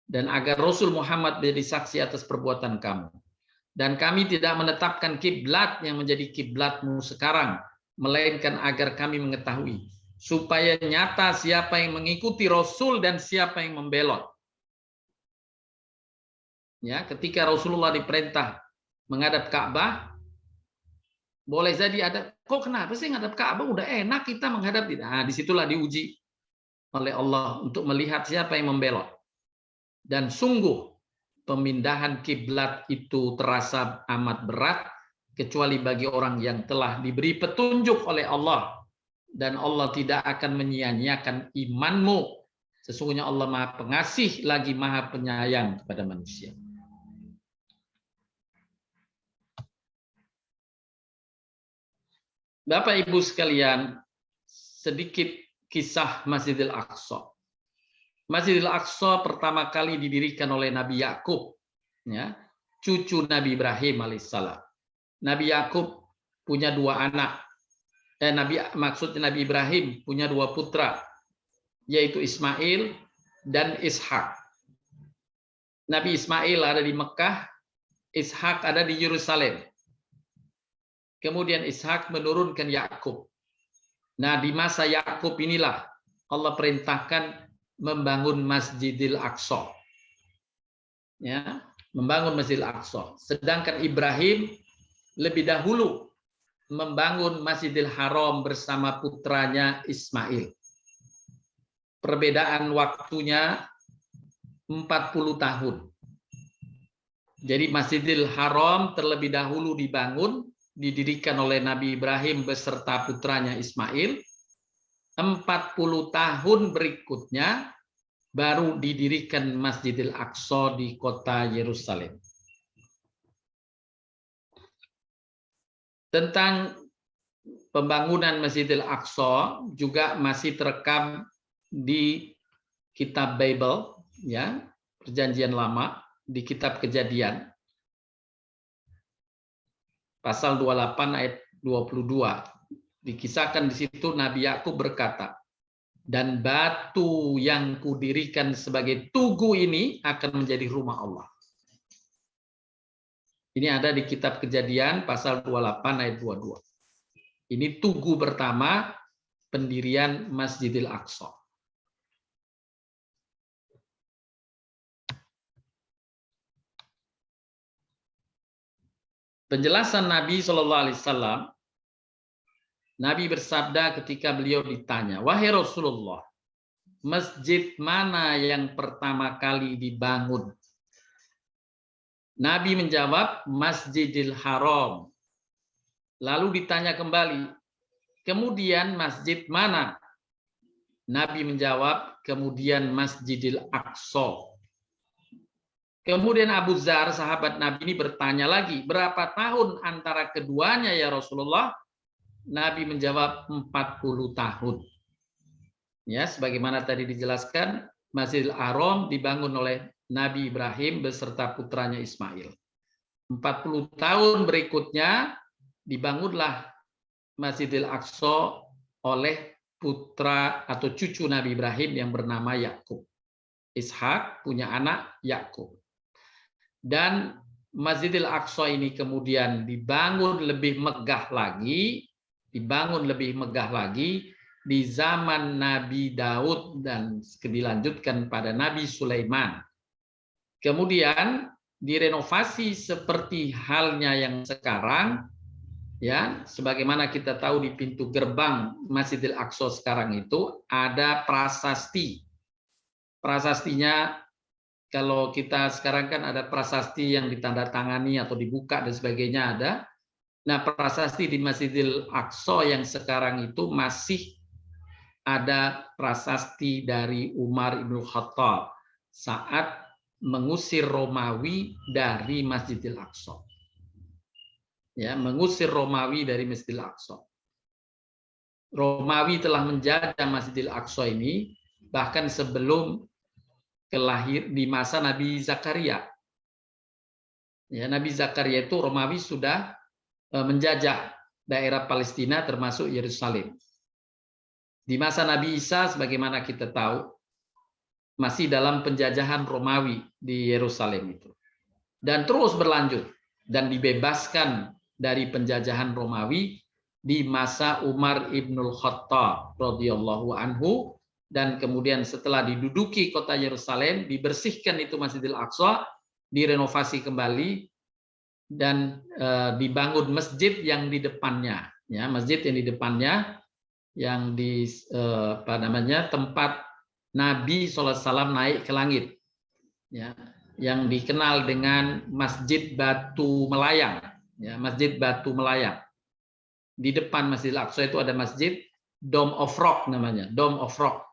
dan agar Rasul Muhammad menjadi saksi atas perbuatan kamu. Dan kami tidak menetapkan kiblat yang menjadi kiblatmu sekarang, melainkan agar kami mengetahui supaya nyata siapa yang mengikuti Rasul dan siapa yang membelot. Ya, ketika Rasulullah diperintah menghadap Ka'bah, boleh jadi ada, kok kenapa sih menghadap Ka'bah? Udah enak kita menghadap. Nah, disitulah diuji oleh Allah untuk melihat siapa yang membelot. Dan sungguh pemindahan kiblat itu terasa amat berat, kecuali bagi orang yang telah diberi petunjuk oleh Allah. Dan Allah tidak akan menyia-nyiakan imanmu. Sesungguhnya Allah Maha Pengasih lagi Maha Penyayang kepada manusia. Bapak Ibu sekalian, sedikit kisah Masjidil Aqsa. Masjidil Aqsa pertama kali didirikan oleh Nabi Yakub, ya, cucu Nabi Ibrahim alaihissalam. Nabi Yakub punya 2 anak. Maksudnya Nabi Ibrahim punya 2 putra, yaitu Ismail dan Ishak. Nabi Ismail ada di Mekah, Ishak ada di Yerusalem. Kemudian Ishak menurunkan Yakub. Nah, di masa Yakub inilah Allah perintahkan membangun Masjidil Aqsa. Ya, membangun Masjidil Aqsa. Sedangkan Ibrahim lebih dahulu membangun Masjidil Haram bersama putranya Ismail. Perbedaan waktunya 40 tahun. Jadi Masjidil Haram terlebih dahulu didirikan oleh Nabi Ibrahim beserta putranya Ismail. 40 tahun berikutnya baru didirikan Masjidil Aqsa di kota Yerusalem. Tentang pembangunan Masjidil Aqsa juga masih terekam di kitab Bible, ya, Perjanjian Lama, di kitab Kejadian. Pasal 28 ayat 22. Dikisahkan di situ Nabi Yakub berkata, dan batu yang kudirikan sebagai tugu ini akan menjadi rumah Allah. Ini ada di kitab Kejadian pasal 28 ayat 22. Ini tugu pertama pendirian Masjidil Aqsa. Penjelasan Nabi SAW, Nabi bersabda ketika beliau ditanya, wahai Rasulullah, masjid mana yang pertama kali dibangun? Nabi menjawab, Masjidil Haram. Lalu ditanya kembali, kemudian masjid mana? Nabi menjawab, kemudian Masjidil Aqsa. Kemudian Abu Dzar, sahabat Nabi ini bertanya lagi, berapa tahun antara keduanya ya Rasulullah? Nabi menjawab 40 tahun. Ya, sebagaimana tadi dijelaskan, Masjidil Haram dibangun oleh Nabi Ibrahim beserta putranya Ismail. 40 tahun berikutnya dibangunlah Masjidil Aqsa oleh putra atau cucu Nabi Ibrahim yang bernama Yakub. Ishak punya anak Yakub. Dan Masjidil Aqsa ini kemudian dibangun lebih megah lagi di zaman Nabi Daud dan dilanjutkan pada Nabi Sulaiman. Kemudian direnovasi seperti halnya yang sekarang, ya, sebagaimana kita tahu di pintu gerbang Masjidil Aqsa sekarang itu ada prasasti. Prasastinya kalau kita sekarang kan ada prasasti yang ditandatangani atau dibuka dan sebagainya ada. Nah, prasasti di Masjidil Aqsa yang sekarang itu masih ada prasasti dari Umar ibn Khattab saat mengusir Romawi dari Masjidil Aqsa. Ya, mengusir Romawi dari Masjidil Aqsa. Romawi telah menjajah Masjidil Aqsa ini bahkan sebelum kelahir di masa Nabi Zakaria. Ya, Nabi Zakaria itu Romawi sudah menjajah daerah Palestina termasuk Yerusalem. Di masa Nabi Isa sebagaimana kita tahu masih dalam penjajahan Romawi di Yerusalem itu. Dan terus berlanjut dan dibebaskan dari penjajahan Romawi di masa Umar ibnul Khattab radhiyallahu anhu, dan kemudian setelah diduduki kota Yerusalem dibersihkan itu Masjidil Aqsa, direnovasi kembali dan dibangun masjid yang di depannya, ya, masjid yang di depannya yang di tempat Nabi SAW naik ke langit, ya, yang dikenal dengan Masjid Batu Melayang, ya, Masjid Batu Melayang. Di depan Masjidil Aqsa itu ada masjid Dome of Rock namanya, Dome of Rock,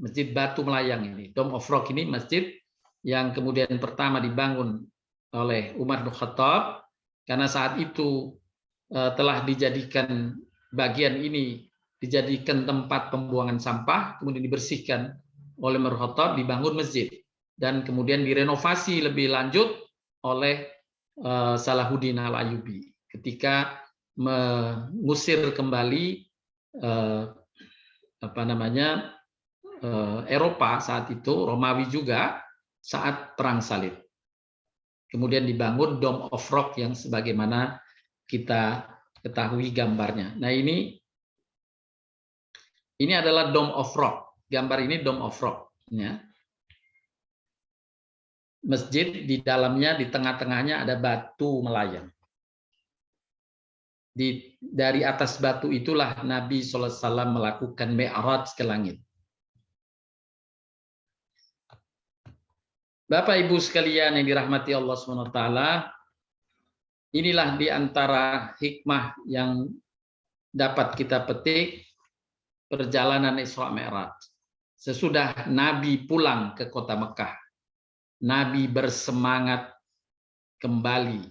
Masjid Batu Melayang ini. Dome of Rock ini masjid yang kemudian pertama dibangun oleh Umar bin Khattab karena saat itu telah dijadikan bagian ini dijadikan tempat pembuangan sampah, kemudian dibersihkan oleh Umar bin Khattab, dibangun masjid dan kemudian direnovasi lebih lanjut oleh Salahuddin Al-Ayyubi ketika mengusir kembali Eropa saat itu, Romawi juga saat Perang Salib. Kemudian dibangun Dome of Rock yang sebagaimana kita ketahui gambarnya. Nah, ini adalah Dome of Rock. Gambar ini Dome of Rock, ya. Masjid di dalamnya, di tengah-tengahnya ada batu melayang. Dari atas batu itulah Nabi SAW melakukan Mi'raj ke langit. Bapak Ibu sekalian yang dirahmati Allah SWT, inilah di antara hikmah yang dapat kita petik perjalanan Isra Mi'raj. Sesudah Nabi pulang ke kota Mekah, Nabi bersemangat kembali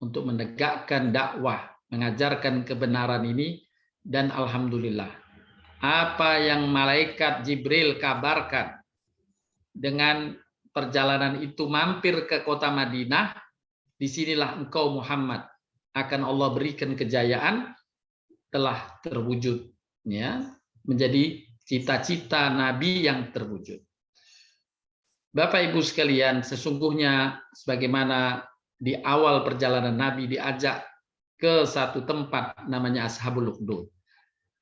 untuk menegakkan dakwah, mengajarkan kebenaran ini, dan alhamdulillah apa yang malaikat Jibril kabarkan dengan perjalanan itu mampir ke kota Madinah, disinilah engkau Muhammad akan Allah berikan kejayaan, telah terwujud, ya, menjadi cita-cita Nabi yang terwujud. Bapak Ibu sekalian, sesungguhnya sebagaimana di awal perjalanan Nabi diajak ke satu tempat namanya Ashabul Ukhdud.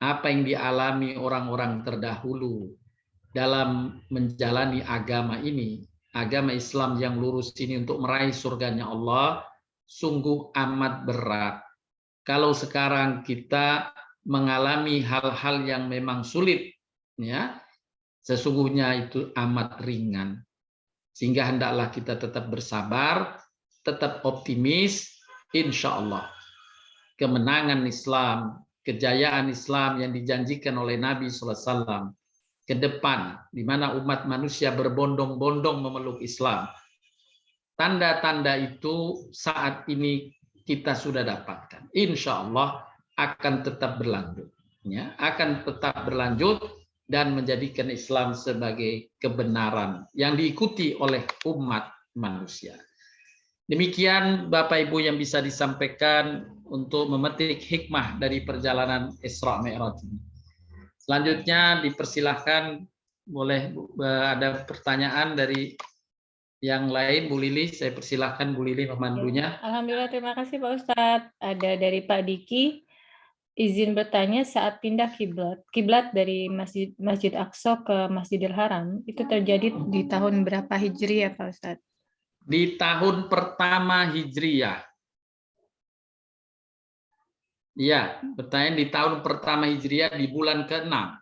Apa yang dialami orang-orang terdahulu dalam menjalani agama ini, agama Islam yang lurus ini untuk meraih surganya Allah, sungguh amat berat. Kalau sekarang kita mengalami hal-hal yang memang sulit, ya, sesungguhnya itu amat ringan. Sehingga hendaklah kita tetap bersabar, tetap optimis, insya Allah kemenangan Islam, kejayaan Islam yang dijanjikan oleh Nabi SAW ke depan, di mana umat manusia berbondong-bondong memeluk Islam. Tanda-tanda itu saat ini kita sudah dapatkan. Insya Allah akan tetap berlanjut, ya, akan tetap berlanjut dan menjadikan Islam sebagai kebenaran yang diikuti oleh umat manusia. Demikian Bapak Ibu yang bisa disampaikan untuk memetik hikmah dari perjalanan Isra Mi'raj ini. Selanjutnya dipersilahkan, boleh ada pertanyaan dari yang lain. Bu Lili, saya persilahkan Bu Lili memandunya. Alhamdulillah, terima kasih Pak Ustadz. Ada dari Pak Diki. izin bertanya, saat pindah kiblat dari Masjid Aqsa ke Masjidil Haram itu terjadi di tahun berapa Hijriah, Pak Ustadz? Di tahun pertama Hijriah. Ya, bertanya di tahun pertama Hijriah di bulan ke-6.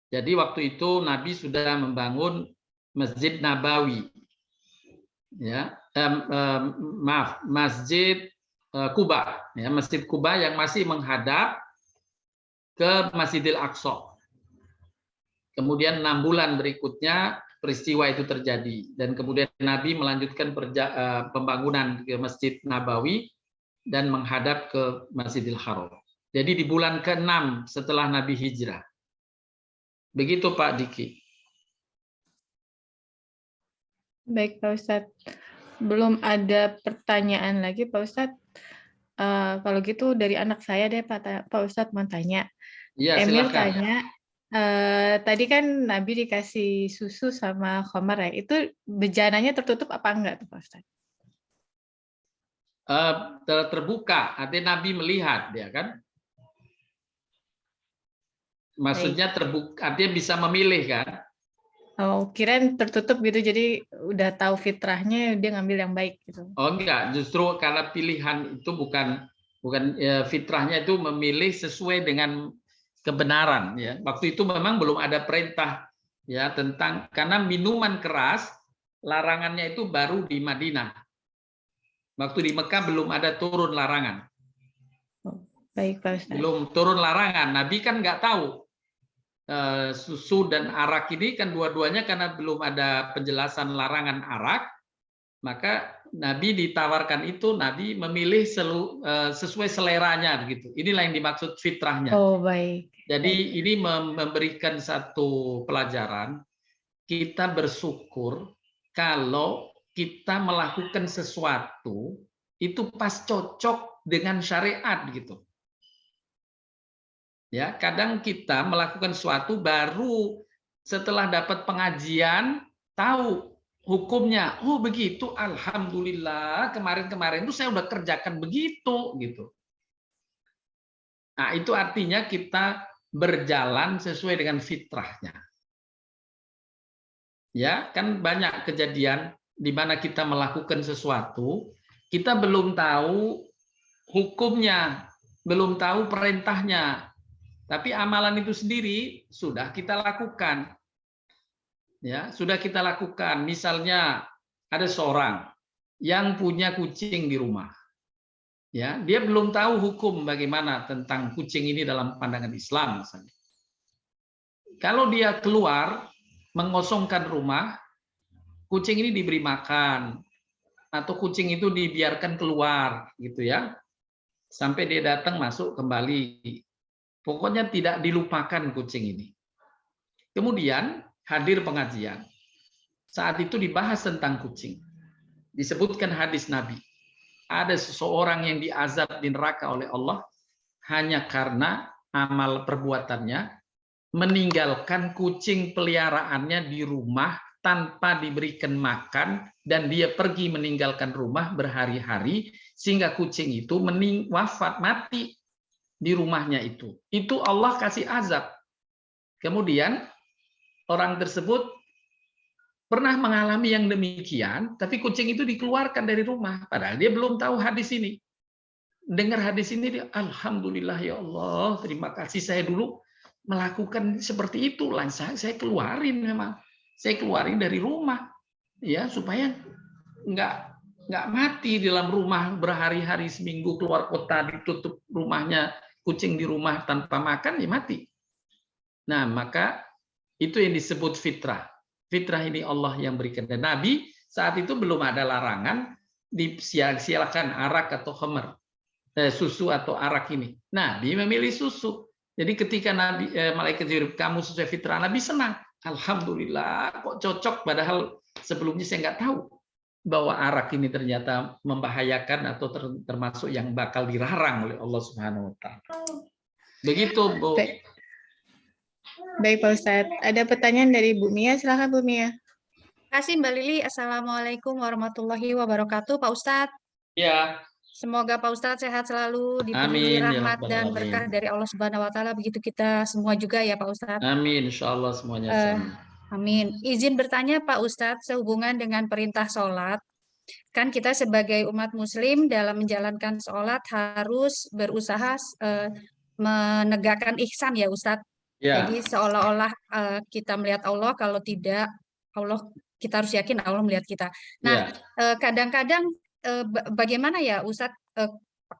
Jadi waktu itu Nabi sudah membangun Masjid Nabawi. Ya, maaf, Masjid Kuba, ya, Masjid Kuba yang masih menghadap ke Masjidil Aqsa. Kemudian 6 bulan berikutnya peristiwa itu terjadi dan kemudian Nabi melanjutkan pembangunan ke Masjid Nabawi dan menghadap ke Masjidil Haram. Jadi di bulan ke-6 setelah Nabi hijrah. Begitu Pak Diki. Baik Pak Ustadz. Belum ada pertanyaan lagi Pak Ustadz. Kalau gitu dari anak saya deh Pak Ustadz mau tanya. Ya, Emil silakan. tanya, tadi kan Nabi dikasih susu sama khamar ya, itu bejananya tertutup apa enggak tuh Pak Ustadz? Terbuka, artinya Nabi melihat, ya kan? Maksudnya terbuka, artinya bisa memilih kan? Oh, kirain tertutup gitu, jadi udah tahu fitrahnya dia ngambil yang baik gitu. Oh enggak, justru karena pilihan itu bukan fitrahnya itu memilih sesuai dengan kebenaran ya. Waktu itu memang belum ada perintah ya tentang, karena minuman keras larangannya itu baru di Madinah. Waktu di Mekah belum ada turun larangan. Oh, baik Pak Ustadz. Belum turun larangan. Nabi kan nggak tahu susu dan arak ini kan dua-duanya, karena belum ada penjelasan larangan arak, maka Nabi ditawarkan itu, Nabi memilih sesuai seleranya begitu. Inilah yang dimaksud fitrahnya. Oh baik. Jadi ini memberikan satu pelajaran, kita bersyukur kalau kita melakukan sesuatu itu pas cocok dengan syariat gitu. Ya, kadang kita melakukan sesuatu baru setelah dapat pengajian tahu hukumnya. Oh begitu, alhamdulillah kemarin-kemarin itu saya udah kerjakan begitu gitu. Nah, itu artinya kita berjalan sesuai dengan fitrahnya. Ya, kan banyak kejadian di mana kita melakukan sesuatu, kita belum tahu hukumnya, belum tahu perintahnya. Tapi amalan itu sendiri sudah kita lakukan. Ya, sudah kita lakukan. Misalnya ada seorang yang punya kucing di rumah. Ya, dia belum tahu hukum bagaimana tentang kucing ini dalam pandangan Islam misalnya. Kalau dia keluar mengosongkan rumah, kucing ini diberi makan atau kucing itu dibiarkan keluar gitu ya. Sampai dia datang masuk kembali. Pokoknya tidak dilupakan kucing ini. Kemudian hadir pengajian. Saat itu dibahas tentang kucing. Disebutkan hadis Nabi. Ada seseorang yang diazab di neraka oleh Allah hanya karena amal perbuatannya meninggalkan kucing peliharaannya di rumah tanpa diberikan makan, dan dia pergi meninggalkan rumah berhari-hari sehingga kucing itu wafat mati di rumahnya itu. Itu Allah kasih azab. Kemudian orang tersebut pernah mengalami yang demikian, tapi kucing itu dikeluarkan dari rumah. Padahal dia belum tahu hadis ini. Dengar hadis ini, dia, alhamdulillah ya Allah, terima kasih saya dulu melakukan seperti itu. Langsung saya keluarin memang. Saya keluarin dari rumah. Ya, supaya nggak mati di dalam rumah berhari-hari, seminggu keluar kota, ditutup rumahnya, kucing di rumah tanpa makan, ya mati. Nah, maka itu yang disebut fitrah. Fitrah ini Allah yang berikan. Dan Nabi saat itu belum ada larangan, silakan arak atau khamar, susu atau arak ini. Nabi memilih susu. Jadi ketika Nabi malaikat Jibril, kamu sesuai fitrah, Nabi senang. Alhamdulillah, kok cocok, padahal sebelumnya saya nggak tahu bahwa arak ini ternyata membahayakan atau termasuk yang bakal dilarang oleh Allah Subhanahu wa taala. Begitu, Bu. Baik Pak Ustadz. Ada pertanyaan dari Bu Mia, silakan Bu Mia. Terima kasih Mbak Lili. Assalamualaikum warahmatullahi wabarakatuh, Pak Ustadz. Ya, Semoga Pak Ustadz sehat selalu, diberi Amin ya rahmat rabbal dan alamin. berkah dari Allah Subhanahu wa taala, begitu kita semua juga ya Pak Ustadz. Amin, insyaallah semuanya sama. Amin. Izin bertanya Pak Ustadz, sehubungan dengan perintah sholat, kan kita sebagai umat muslim dalam menjalankan sholat harus berusaha menegakkan ihsan ya Ustadz. Ya. Jadi seolah-olah kita melihat Allah, kalau tidak Allah, kita harus yakin Allah melihat kita. Nah, kadang-kadang bagaimana ya Ustadz,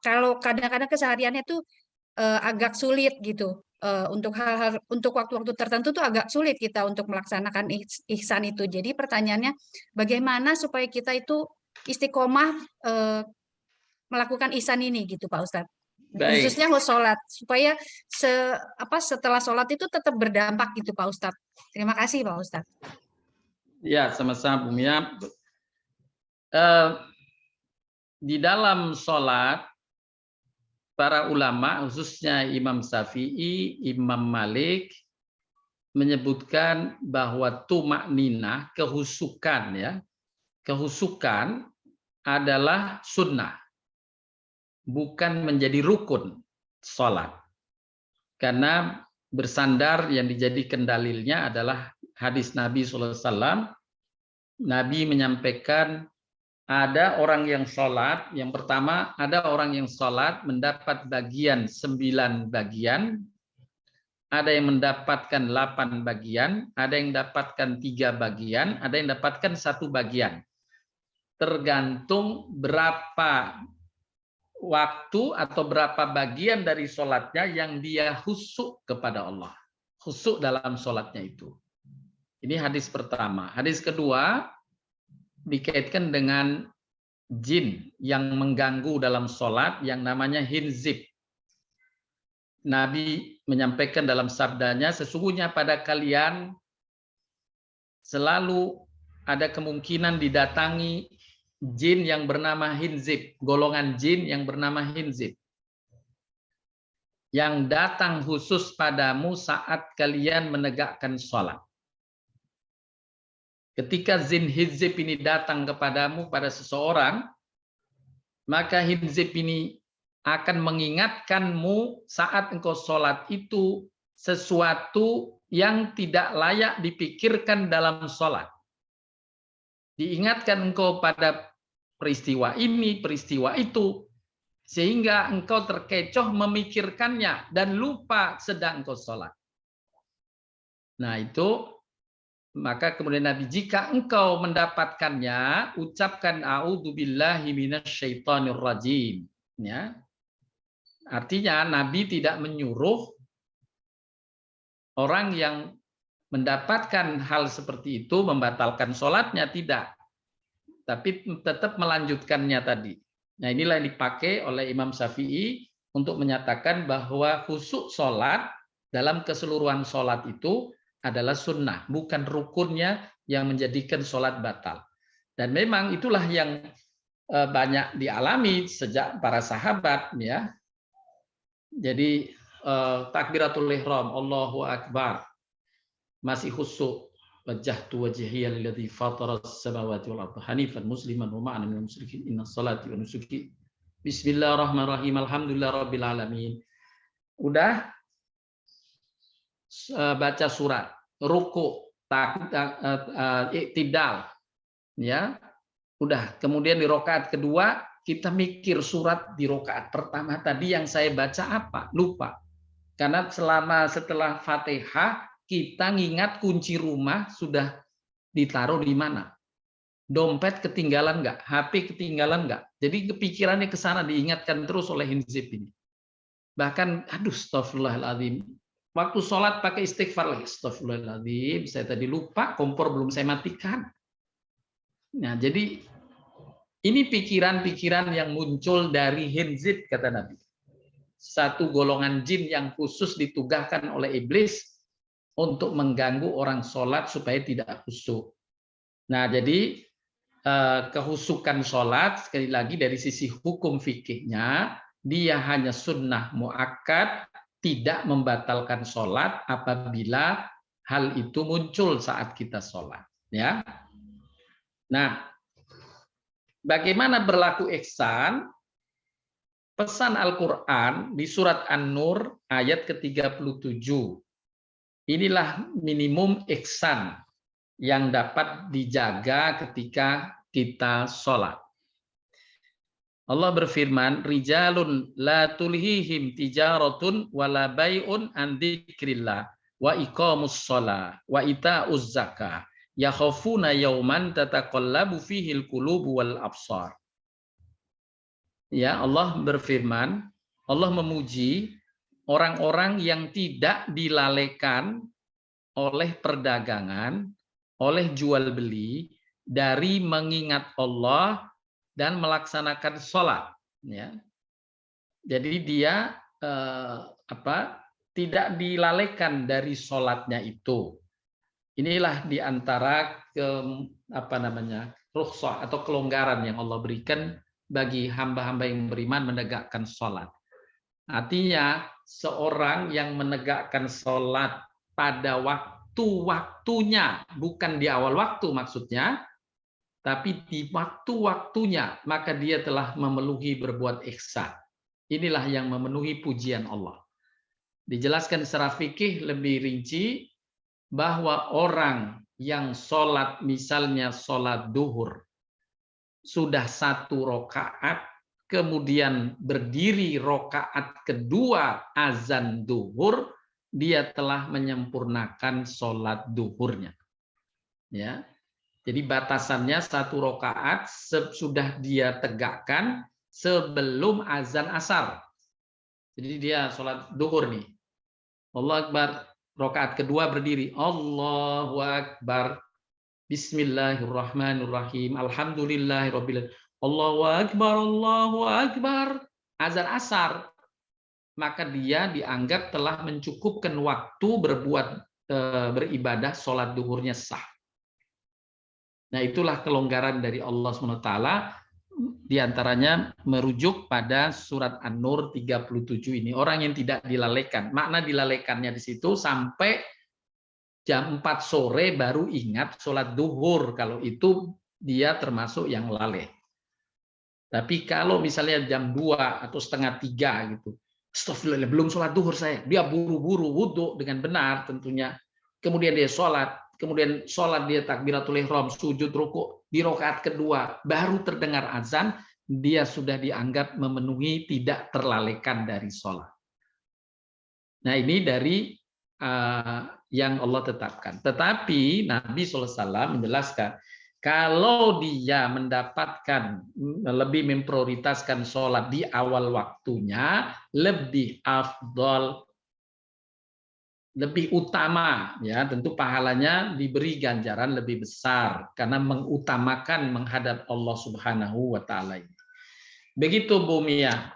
kalau kadang-kadang kesehariannya tuh agak sulit gitu, untuk hal-hal, untuk waktu-waktu tertentu tuh agak sulit kita untuk melaksanakan ihsan itu. Jadi pertanyaannya, bagaimana supaya kita itu istiqomah melakukan ihsan ini gitu Pak Ustadz. Baik. Khususnya sholat, supaya setelah sholat itu tetap berdampak gitu Pak Ustadz. Terima kasih Pak Ustadz. Ya, sama-sama Bu Mia. Di dalam sholat, para ulama, khususnya Imam Syafi'i, Imam Malik, menyebutkan bahwa tumakninah, kehusukan ya, kehusukan adalah sunnah, bukan menjadi rukun sholat. Karena bersandar yang dijadikan dalilnya adalah hadis Nabi SAW. Nabi menyampaikan ada orang yang sholat, yang pertama ada orang yang sholat mendapat bagian 9 bagian, ada yang mendapatkan 8 bagian, ada yang mendapatkan 3 bagian, ada yang mendapatkan 1 bagian. Tergantung berapa waktu atau berapa bagian dari sholatnya yang dia khusyuk kepada Allah. Khusyuk dalam sholatnya itu. Ini hadis pertama. Hadis kedua, dikaitkan dengan jin yang mengganggu dalam sholat yang namanya hinzib. Nabi menyampaikan dalam sabdanya, sesungguhnya pada kalian selalu ada kemungkinan didatangi jin yang bernama hinzib, golongan jin yang bernama hinzib, yang datang khusus padamu saat kalian menegakkan sholat. Ketika jin hinzib ini datang kepadamu pada seseorang, maka hinzib ini akan mengingatkanmu saat engkau sholat itu sesuatu yang tidak layak dipikirkan dalam sholat. Diingatkan engkau pada peristiwa ini, peristiwa itu, sehingga engkau terkecoh memikirkannya dan lupa sedang engkau sholat. Nah itu, maka kemudian Nabi, jika engkau mendapatkannya, ucapkan a'udzubillahi minasyaitonir rajim. Ya. Artinya Nabi tidak menyuruh orang yang mendapatkan hal seperti itu membatalkan sholatnya, tidak. Tapi tetap melanjutkannya tadi. Nah inilah yang dipakai oleh Imam Syafi'i untuk menyatakan bahwa khusyuk sholat dalam keseluruhan sholat itu adalah sunnah, bukan rukunnya yang menjadikan sholat batal. Dan memang itulah yang banyak dialami sejak para sahabat, ya. Jadi takbiratul ihram, Allahu Akbar, masih khusyuk. Wajjahtu wajhiya lilladzi fataras samawati wal arda hanifan musliman wa ma'ana minal musyrikin inna salati wa nusuki bismillahirrahmanirrahim alhamdulillahirabbil alamin. Udah baca surat, ruku, iktidal, ya. Udah, kemudian di rakaat kedua kita mikir surat di rakaat pertama tadi yang saya baca apa? Lupa. Karena setelah Fatihah kita ngingat kunci rumah sudah ditaruh di mana. Dompet ketinggalan nggak? HP ketinggalan nggak? Jadi kepikirannya ke sana, diingatkan terus oleh hinzib ini. Bahkan, aduh, astagfirullahaladzim. Waktu sholat pakai istighfar lagi. Astagfirullahaladzim, saya tadi lupa, kompor belum saya matikan. Nah, jadi ini pikiran-pikiran yang muncul dari hinzib, kata Nabi. Satu golongan jin yang khusus ditugaskan oleh iblis untuk mengganggu orang sholat supaya tidak khusyuk. Nah, jadi kehusukan sholat, sekali lagi dari sisi hukum fikihnya, dia hanya sunnah muakkad, tidak membatalkan sholat apabila hal itu muncul saat kita sholat. Ya. Nah, bagaimana berlaku ihsan? pesan Al-Quran di surat An-Nur ayat ke-37. Inilah minimum ihsan yang dapat dijaga ketika kita sholat. Allah berfirman, rijalun la tulhihim tijaratun wala bai'un an dzikrillah wa iqamus shalah wa ita'uz zakah yakhafuna yauman tataqallabu fihil qulubu wal absar. Ya, Allah berfirman, Allah memuji orang-orang yang tidak dilalaikan oleh perdagangan, oleh jual beli dari mengingat Allah dan melaksanakan sholat. Ya. Jadi dia tidak dilalaikan dari sholatnya itu. Inilah diantara rukhsah atau kelonggaran yang Allah berikan bagi hamba-hamba yang beriman menegakkan sholat. Artinya seorang yang menegakkan sholat pada waktu-waktunya, bukan di awal waktu maksudnya, tapi di waktu-waktunya, maka dia telah memenuhi berbuat ihsan. Inilah yang memenuhi pujian Allah. Dijelaskan secara fikih lebih rinci bahwa orang yang sholat, misalnya sholat duhur, sudah 1 rakaat, kemudian berdiri rakaat kedua azan duhur, dia telah menyempurnakan sholat duhurnya. Ya. Jadi batasannya 1 rakaat sudah dia tegakkan sebelum azan asar. Jadi dia sholat duhur nih. Allahu Akbar, rakaat kedua berdiri. Allahu Akbar. Bismillahirrahmanirrahim. Alhamdulillahirabbil alamin. Allahu Akbar, Allahu Akbar. Azan asar. Maka dia dianggap telah mencukupkan waktu beribadah sholat duhurnya sah. Nah, itulah kelonggaran dari Allah SWT, diantaranya merujuk pada surat An-Nur 37 ini. Orang yang tidak dilalaikan. Makna dilalaikannya di situ sampai jam 4 sore baru ingat sholat duhur. Kalau itu dia termasuk yang lalai. Tapi kalau misalnya jam 2 atau setengah 3 gitu, astagfirullah, belum sholat duhur saya. Dia buru-buru wudhu dengan benar tentunya. Kemudian dia sholat. Kemudian sholat dia takbiratul ihram, sujud ruku, di rakaat kedua baru terdengar azan, dia sudah dianggap memenuhi, tidak terlalaikan dari sholat. Nah, ini dari yang Allah tetapkan. Tetapi Nabi SAW menjelaskan, kalau dia mendapatkan lebih memprioritaskan sholat di awal waktunya, lebih afdol, lebih utama, ya tentu pahalanya diberi ganjaran lebih besar karena mengutamakan menghadap Allah Subhanahu wa taala. Begitu Bu Mia.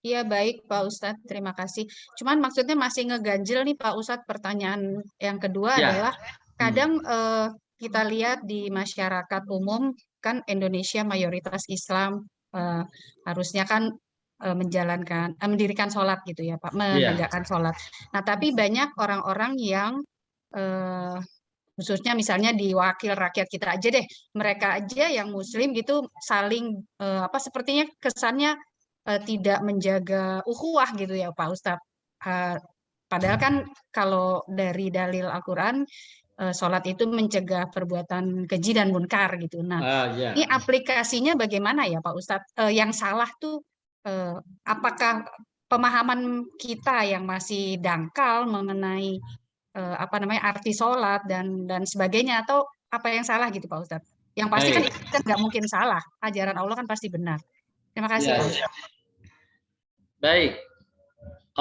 Iya, baik Pak Ustadz, terima kasih. Cuman maksudnya masih ngeganjil nih Pak Ustadz, pertanyaan yang kedua adalah kadang kita lihat di masyarakat umum kan Indonesia mayoritas Islam, harusnya kan mendirikan sholat gitu ya Pak, menegakkan sholat. Nah, tapi banyak orang-orang yang khususnya misalnya di wakil rakyat kita aja deh, mereka aja yang Muslim gitu saling sepertinya kesannya tidak menjaga ukhuwah gitu ya Pak Ustadz. Padahal kan kalau dari dalil Al-Quran, sholat itu mencegah perbuatan keji dan munkar gitu. Nah, ini aplikasinya bagaimana ya Pak Ustadz? Yang salah tuh apakah pemahaman kita yang masih dangkal mengenai arti sholat dan sebagainya, atau apa yang salah gitu Pak Ustadz? Yang pasti kan itu nggak mungkin salah, ajaran Allah kan pasti benar. Terima kasih Pak Ustadz. Baik,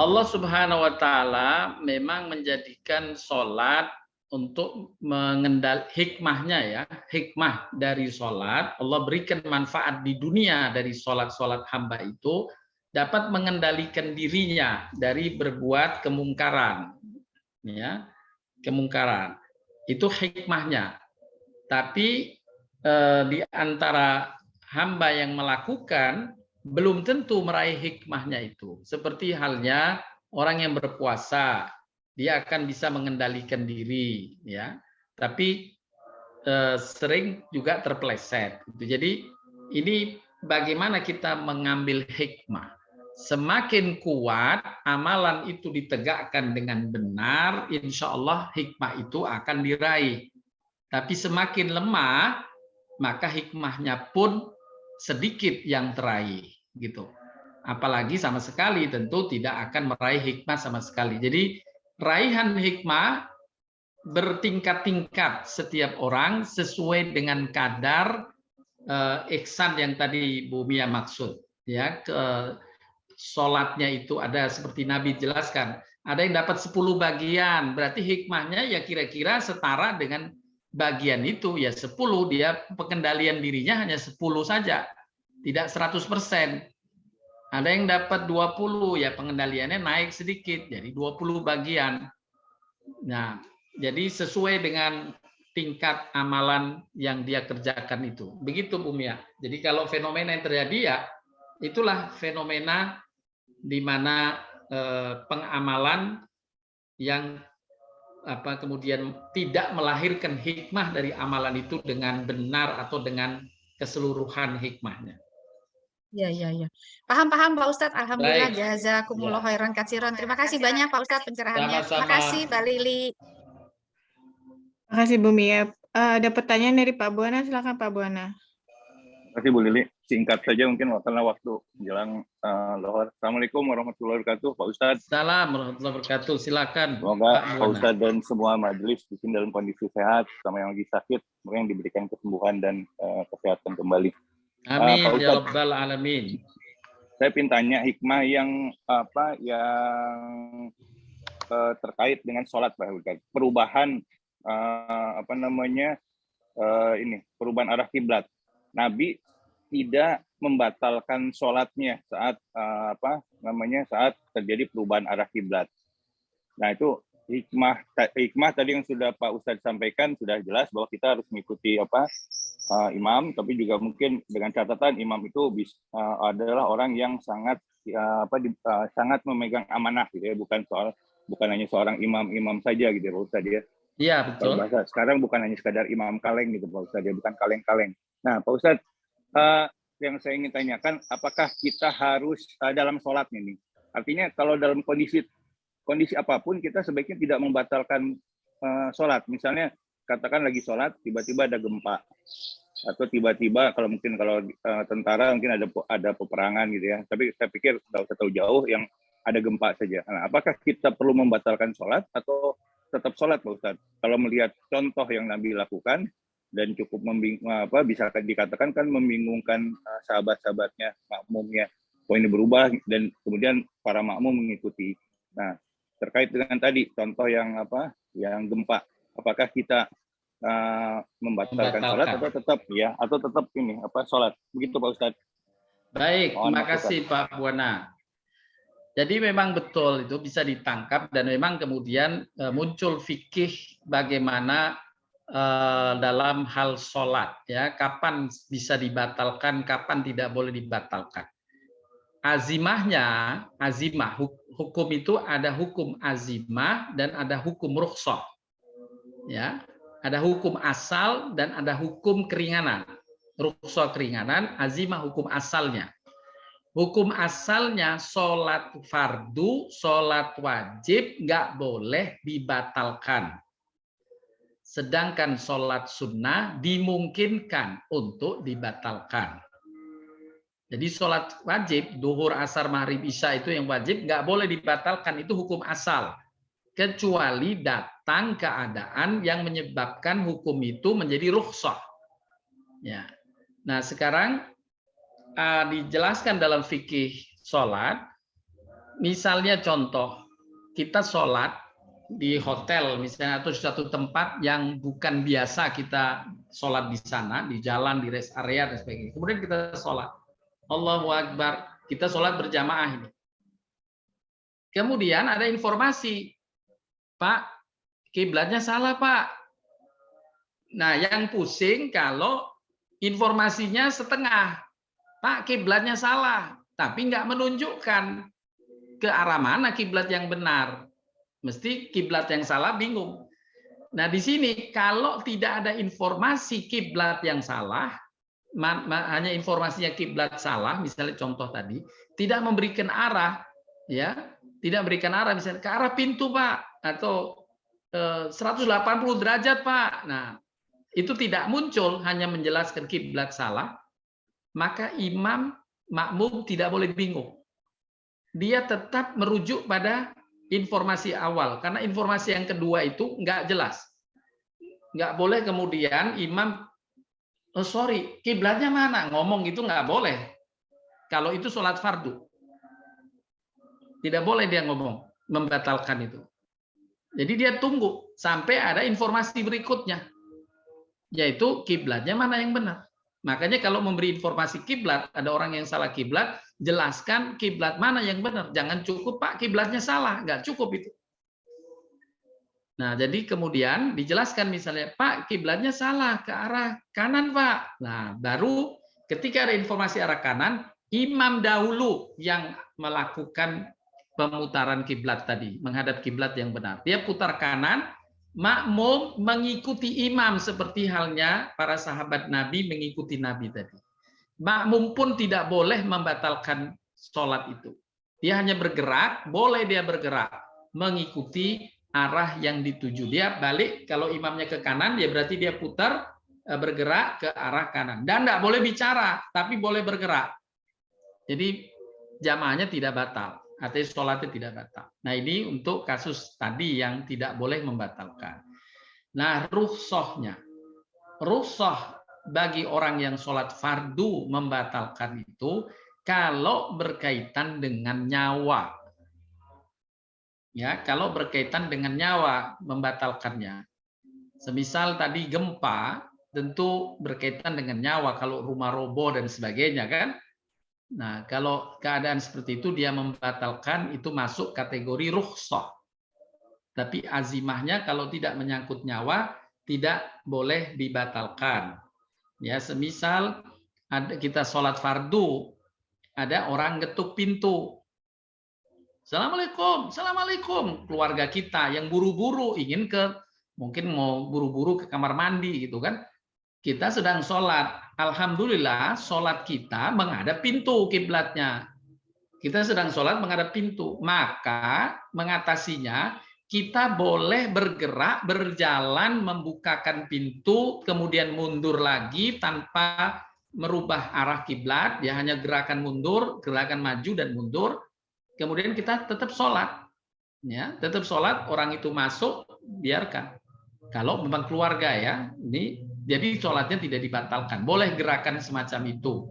Allah Subhanahu wa taala memang menjadikan sholat untuk hikmahnya ya, hikmah dari sholat, Allah berikan manfaat di dunia dari sholat-sholat hamba itu dapat mengendalikan dirinya dari berbuat kemungkaran, ya, kemungkaran itu hikmahnya. Tapi di antara hamba yang melakukan belum tentu meraih hikmahnya itu. Seperti halnya orang yang berpuasa, dia akan bisa mengendalikan diri, ya. Tapi sering juga terpeleset. Jadi ini bagaimana kita mengambil hikmah. Semakin kuat amalan itu ditegakkan dengan benar, insya Allah hikmah itu akan diraih. Tapi semakin lemah, maka hikmahnya pun sedikit yang teraih, gitu. Apalagi sama sekali tentu tidak akan meraih hikmah sama sekali. Jadi raihan hikmah bertingkat-tingkat setiap orang sesuai dengan kadar ihsan yang tadi Bu Mia maksud, ya. Sholatnya itu ada seperti Nabi jelaskan, ada yang dapat 10 bagian, berarti hikmahnya ya kira-kira setara dengan bagian itu, ya 10, dia pengendalian dirinya hanya 10 saja, tidak 100%. Ada yang dapat 20, ya pengendaliannya naik sedikit, jadi 20 bagian. Nah, jadi sesuai dengan tingkat amalan yang dia kerjakan itu. Begitu Bu Mia. Jadi kalau fenomena yang terjadi ya itulah fenomena di mana pengamalan yang kemudian tidak melahirkan hikmah dari amalan itu dengan benar atau dengan keseluruhan hikmahnya. Ya. Paham Pak Ustadz. Alhamdulillah, Baik. jazakumullah khairan katsiran. Terima kasih banyak Pak Ustadz pencerahannya. Sama-sama. Terima kasih Mbak Lili. Terima kasih Bu Mia. Ada pertanyaan dari Pak Buana, silakan Pak Buana. Terima kasih Bu Lili. Singkat saja mungkin karena waktu menjelang lohor. Assalamualaikum warahmatullahi wabarakatuh, Pak Ustadz. Assalamualaikum warahmatullahi wabarakatuh. Silakan. Semoga Pak Ustadz dan semua majelis di sini dalam kondisi sehat, sama yang lagi sakit, semoga yang diberikan kesembuhan dan kesehatan kembali. Amin Pak ya Ustadz, rabbal alamin. saya ingin tanya hikmah yang terkait dengan sholat, Pak Ustadz. Perubahan perubahan arah kiblat. Nabi tidak membatalkan sholatnya saat saat terjadi perubahan arah kiblat. Nah, itu hikmah tadi yang sudah Pak Ustadz sampaikan sudah jelas bahwa kita harus mengikuti imam, tapi juga mungkin dengan catatan imam itu adalah orang yang sangat sangat memegang amanah gitu ya, bukan hanya seorang imam saja gitu ya Pak Ustadz ya. Iya, betul. Bahasa sekarang bukan hanya sekadar imam kaleng gitu Pak Ustadz ya, bukan kaleng-kaleng. Nah, Pak Ustadz, yang saya ingin tanyakan, apakah kita harus dalam sholatnya nih? Artinya kalau dalam kondisi apapun kita sebaiknya tidak membatalkan sholat. Misalnya katakan lagi sholat, tiba-tiba ada gempa, atau tiba-tiba kalau tentara mungkin ada peperangan gitu ya. Tapi saya pikir nggak usah tahu jauh, yang ada gempa saja. Nah, apakah kita perlu membatalkan sholat atau tetap sholat, Pak Ustadz? Kalau melihat contoh yang Nabi lakukan dan cukup bisa dikatakan kan membingungkan sahabat-sahabatnya, makmumnya. Oh, ini berubah dan kemudian para makmum mengikuti. Nah, terkait dengan tadi contoh yang gempa, apakah kita membatalkan sholat atau tetap sholat? Begitu Pak Ustadz. Baik, terima kasih Pak Buana. Jadi memang betul itu bisa ditangkap dan memang kemudian muncul fikih bagaimana dalam hal sholat, ya, kapan bisa dibatalkan, kapan tidak boleh dibatalkan. Azimah, hukum itu ada hukum azimah dan ada hukum rukhsah, ya, ada hukum asal dan ada hukum keringanan. Rukhsah keringanan, azimah hukum asalnya. Hukum asalnya sholat fardu, sholat wajib nggak boleh dibatalkan. Sedangkan sholat sunnah dimungkinkan untuk dibatalkan. Jadi sholat wajib, duhur, asar, maghrib, isya itu yang wajib nggak boleh dibatalkan, itu hukum asal. Kecuali datang keadaan yang menyebabkan hukum itu menjadi rukhsah. Ya. Nah sekarang dijelaskan dalam fikih sholat, misalnya contoh, kita sholat di hotel misalnya atau di suatu tempat yang bukan biasa kita sholat di sana, di jalan, di rest area dan sebagainya. Kemudian kita sholat, Allahu Akbar, kita sholat berjamaah ini. Kemudian ada informasi, Pak, kiblatnya salah Pak. Nah, yang pusing kalau informasinya setengah, Pak, kiblatnya salah, tapi nggak menunjukkan ke arah mana kiblat yang benar. Mesti kiblat yang salah bingung. Nah, di sini kalau tidak ada informasi kiblat yang salah, hanya informasinya kiblat salah, misalnya contoh tadi, tidak memberikan arah, ya, tidak memberikan arah, misalnya ke arah pintu Pak, atau 180 derajat Pak. Nah, itu tidak muncul, hanya menjelaskan kiblat salah, maka imam makmum tidak boleh bingung. Dia tetap merujuk pada informasi awal, karena informasi yang kedua itu nggak jelas. Nggak boleh kemudian imam, oh sorry, kiblatnya mana? Ngomong gitu nggak boleh. Kalau itu sholat fardu. Tidak boleh dia ngomong, membatalkan itu. Jadi dia tunggu sampai ada informasi berikutnya. Yaitu kiblatnya mana yang benar. Makanya kalau memberi informasi kiblat, ada orang yang salah kiblat, jelaskan kiblat mana yang benar. Jangan cukup Pak kiblatnya salah, nggak cukup itu. Nah, jadi kemudian dijelaskan misalnya, Pak, kiblatnya salah ke arah kanan, Pak. Nah, baru ketika ada informasi arah kanan, imam dahulu yang melakukan pemutaran kiblat tadi, menghadap kiblat yang benar. Dia putar kanan, makmum mengikuti imam seperti halnya para sahabat Nabi mengikuti Nabi tadi. Makmum pun tidak boleh membatalkan sholat itu. Dia hanya bergerak, boleh dia bergerak, mengikuti arah yang dituju. Dia balik, kalau imamnya ke kanan, ya berarti dia putar, bergerak ke arah kanan. Dan tidak boleh bicara, tapi boleh bergerak. Jadi jamaahnya tidak batal, artinya sholatnya tidak batal. Nah ini untuk kasus tadi yang tidak boleh membatalkan. Nah rukhsahnya, rukhsah bagi orang yang sholat fardu membatalkan itu kalau berkaitan dengan nyawa. Ya, kalau berkaitan dengan nyawa membatalkannya. Semisal tadi gempa, tentu berkaitan dengan nyawa kalau rumah roboh dan sebagainya kan. Nah, kalau keadaan seperti itu dia membatalkan, itu masuk kategori rukhsah. Tapi azimahnya kalau tidak menyangkut nyawa tidak boleh dibatalkan. Ya, semisal kita sholat fardu, ada orang ketuk pintu. Assalamualaikum, assalamualaikum. Keluarga kita yang buru-buru ingin mungkin mau buru-buru ke kamar mandi gitu kan. Kita sedang sholat. Alhamdulillah sholat kita menghadap pintu kiblatnya. Kita sedang sholat menghadap pintu. Maka mengatasinya kita boleh bergerak, berjalan, membukakan pintu, kemudian mundur lagi tanpa merubah arah kiblat. Ya hanya gerakan mundur, gerakan maju dan mundur. Kemudian kita tetap sholat, ya tetap sholat. Orang itu masuk, biarkan. Kalau memang keluarga ya, ini jadi sholatnya tidak dibatalkan. Boleh gerakan semacam itu,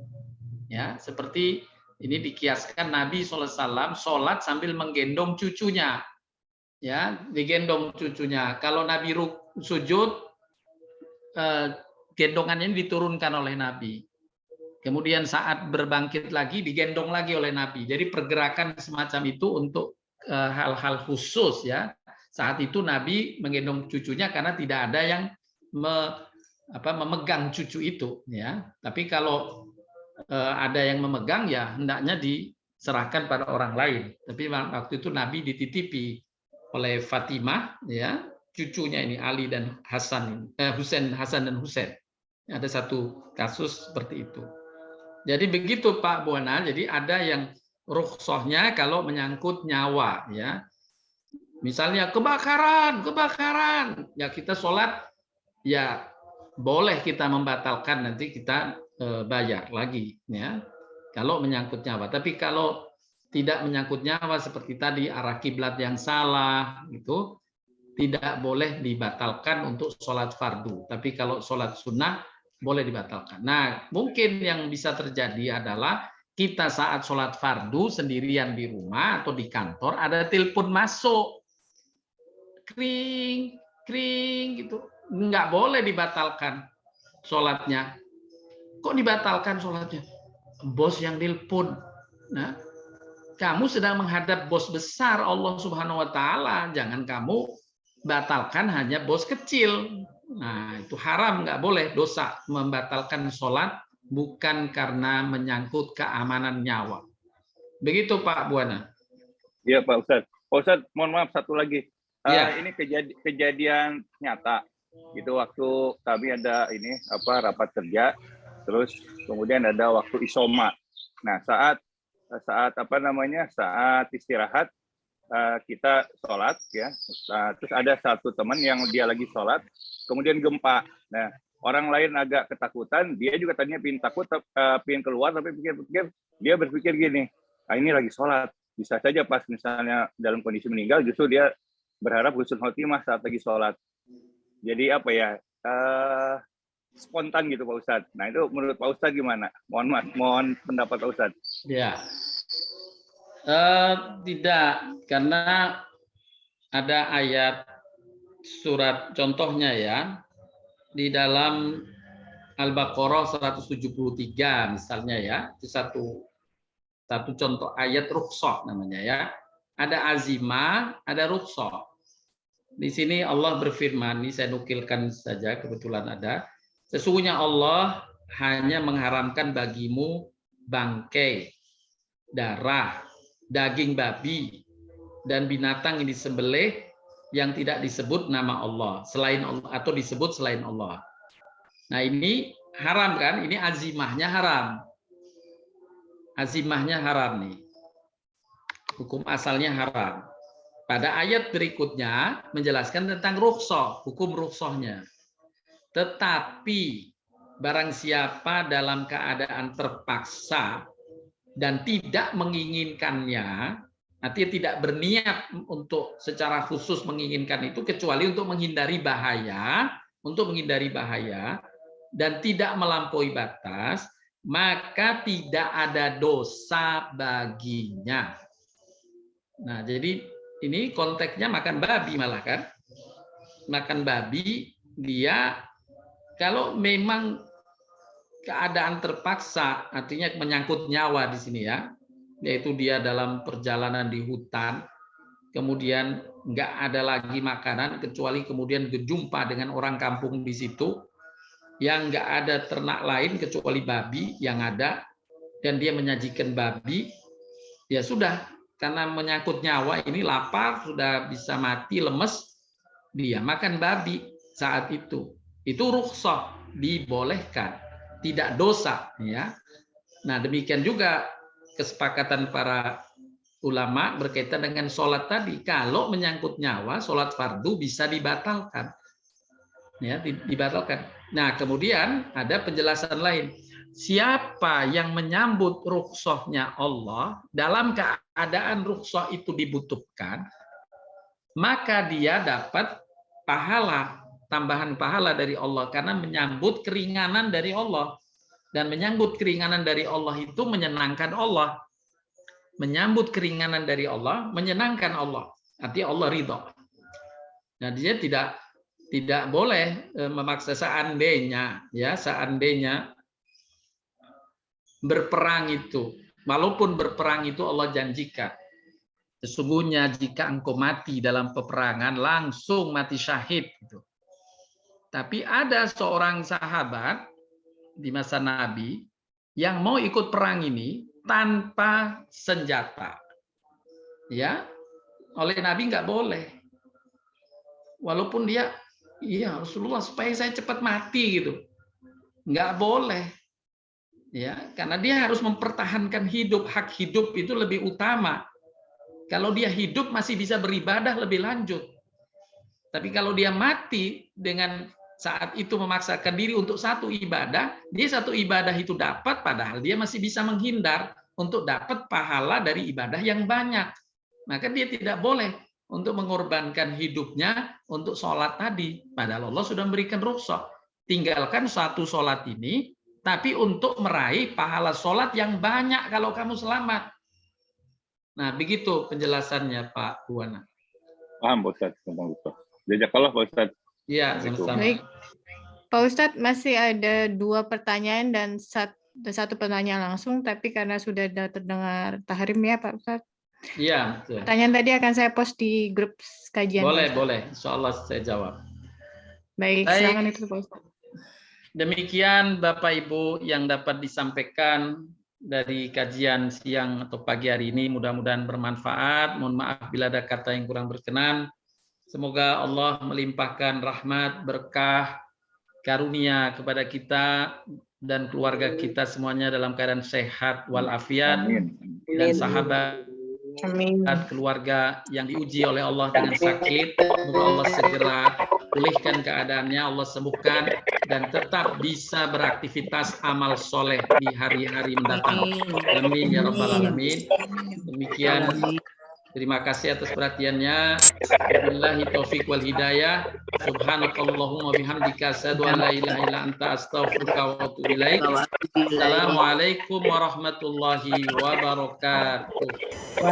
ya seperti ini dikiaskan Nabi SAW sholat sambil menggendong cucunya, ya digendong cucunya. Kalau Nabi sujud, gendongannya diturunkan oleh Nabi. Kemudian saat berbangkit lagi digendong lagi oleh Nabi. Jadi pergerakan semacam itu untuk hal-hal khusus ya. Saat itu Nabi menggendong cucunya karena tidak ada yang memegang cucu itu ya. Tapi kalau ada yang memegang ya hendaknya diserahkan pada orang lain. Tapi waktu itu Nabi dititipi oleh Fatimah ya, cucunya ini Ali dan Hasan, Hasan dan Husain. Ada satu kasus seperti itu. Jadi begitu Pak Buana, jadi ada yang rukhsahnya kalau menyangkut nyawa ya. Misalnya kebakaran, ya kita sholat ya boleh kita membatalkan, nanti kita bayar lagi ya. Kalau menyangkut nyawa, tapi kalau tidak menyangkut nyawa seperti tadi arah kiblat yang salah gitu, tidak boleh dibatalkan untuk sholat fardu. Tapi kalau sholat sunnah boleh dibatalkan. Nah, mungkin yang bisa terjadi adalah kita saat sholat fardu sendirian di rumah atau di kantor ada telepon masuk, kring, kring gitu, nggak boleh dibatalkan sholatnya. Kok dibatalkan sholatnya? Bos yang telepon. Nah, kamu sedang menghadap bos besar Allah Subhanahu Wa Taala, jangan kamu batalkan hanya bos kecil. Nah, itu haram, nggak boleh, dosa membatalkan sholat bukan karena menyangkut keamanan nyawa. Begitu Pak Buana. Iya Pak Ustadz. Pak Ustadz, mohon maaf satu lagi. Ya. Ini kejadian nyata. Itu waktu kami ada rapat kerja, Terus kemudian ada waktu isoma. Nah, saat istirahat kita sholat ya. Terus ada satu teman yang dia lagi sholat, kemudian gempa. Nah, orang lain agak ketakutan, dia juga tadinya pingin takut, pingin keluar, tapi dia berpikir gini, ini lagi sholat, bisa saja pas misalnya dalam kondisi meninggal, justru dia berharap husnul khotimah saat lagi sholat. Jadi apa ya, spontan gitu Pak Ustadz. Nah itu menurut Pak Ustadz gimana? Mohon pendapat Pak Ustadz. Ya, tidak, karena ada ayat surat contohnya ya, di dalam Al-Baqarah 173 misalnya ya, itu satu contoh ayat rukhsah namanya ya. Ada azimah, ada rukhsah. Di sini Allah berfirman, ini saya nukilkan saja kebetulan ada. Sesungguhnya Allah hanya mengharamkan bagimu bangkai, darah, daging babi, dan binatang yang disembelih yang tidak disebut nama Allah, selain Allah atau disebut selain Allah. Nah ini haram kan? Ini azimahnya haram. Azimahnya haram nih. Hukum asalnya haram. Pada ayat berikutnya menjelaskan tentang rukhsah, hukum rukhsahnya. Tetapi barang siapa dalam keadaan terpaksa dan tidak menginginkannya, artinya tidak berniat untuk secara khusus menginginkan itu kecuali untuk menghindari bahaya, dan tidak melampaui batas, maka tidak ada dosa baginya. Nah, jadi ini konteksnya makan babi malah kan. Makan babi dia kalau memang keadaan terpaksa, artinya menyangkut nyawa di sini ya, yaitu dia dalam perjalanan di hutan, kemudian nggak ada lagi makanan kecuali kemudian berjumpa dengan orang kampung di situ yang nggak ada ternak lain kecuali babi yang ada, dan dia menyajikan babi, ya sudah, karena menyangkut nyawa ini lapar, sudah bisa mati, lemes, dia makan babi saat itu. Itu rukhsah, dibolehkan, tidak dosa ya. Nah, demikian juga kesepakatan para ulama berkaitan dengan sholat tadi. Kalau menyangkut nyawa, sholat fardu bisa dibatalkan. Ya, dibatalkan. Nah, kemudian ada penjelasan lain. Siapa yang menyambut rukhsahnya Allah dalam keadaan rukhsah itu dibutuhkan, maka dia dapat pahala, tambahan pahala dari Allah karena menyambut keringanan dari Allah. Dan menyambut keringanan dari Allah itu menyenangkan Allah. Menyambut keringanan dari Allah menyenangkan Allah. Artinya Allah ridho. Nah, dia tidak boleh memaksa. Seandainya berperang itu, walaupun berperang itu Allah janjikan, sesungguhnya jika engkau mati dalam peperangan langsung mati syahid gitu. Tapi ada seorang sahabat di masa Nabi yang mau ikut perang ini tanpa senjata, ya, oleh Nabi nggak boleh, walaupun dia, iya Rasulullah supaya saya cepat mati gitu, nggak boleh, ya, karena dia harus mempertahankan hidup, hak hidup itu lebih utama. Kalau dia hidup masih bisa beribadah lebih lanjut, tapi kalau dia mati dengan saat itu memaksakan diri untuk satu ibadah, dia satu ibadah itu dapat, padahal dia masih bisa menghindar untuk dapat pahala dari ibadah yang banyak. Maka dia tidak boleh untuk mengorbankan hidupnya untuk sholat tadi. Padahal Allah sudah memberikan rukhsah. Tinggalkan satu sholat ini, tapi untuk meraih pahala sholat yang banyak kalau kamu selamat. Nah, begitu penjelasannya Pak Buwana. Paham Pak Ustadz. Jazakallah Pak Ustadz. Ya, sama-sama. Baik, Pak Ustadz, masih ada 2 pertanyaan dan satu pertanyaan langsung, tapi karena sudah terdengar tahrim ya Pak Ustadz. Iya, betul. Pertanyaan tadi akan saya post di grup kajian. Boleh. Insyaallah saya jawab. Baik, silakan itu Pak Ustadz. Demikian Bapak Ibu yang dapat disampaikan dari kajian siang atau pagi hari ini, mudah-mudahan bermanfaat. Mohon maaf bila ada kata yang kurang berkenan. Semoga Allah melimpahkan rahmat, berkah, karunia kepada kita dan keluarga kita semuanya dalam keadaan sehat walafiat, dan sahabat Amin. keluarga yang diuji oleh Allah dengan sakit, semoga Allah segera pulihkan keadaannya, Allah sembuhkan, dan tetap bisa beraktivitas amal soleh di hari-hari mendatang. Amin ya rabbal alamin. Demikian, terima kasih atas perhatiannya. Wabillahi taufiq wal hidayah. Subhanakallahumma bihamdika asyhadu an la ilaha illa anta astaghfiruka wa atubu ilaik. Assalamualaikum warahmatullahi wabarakatuh.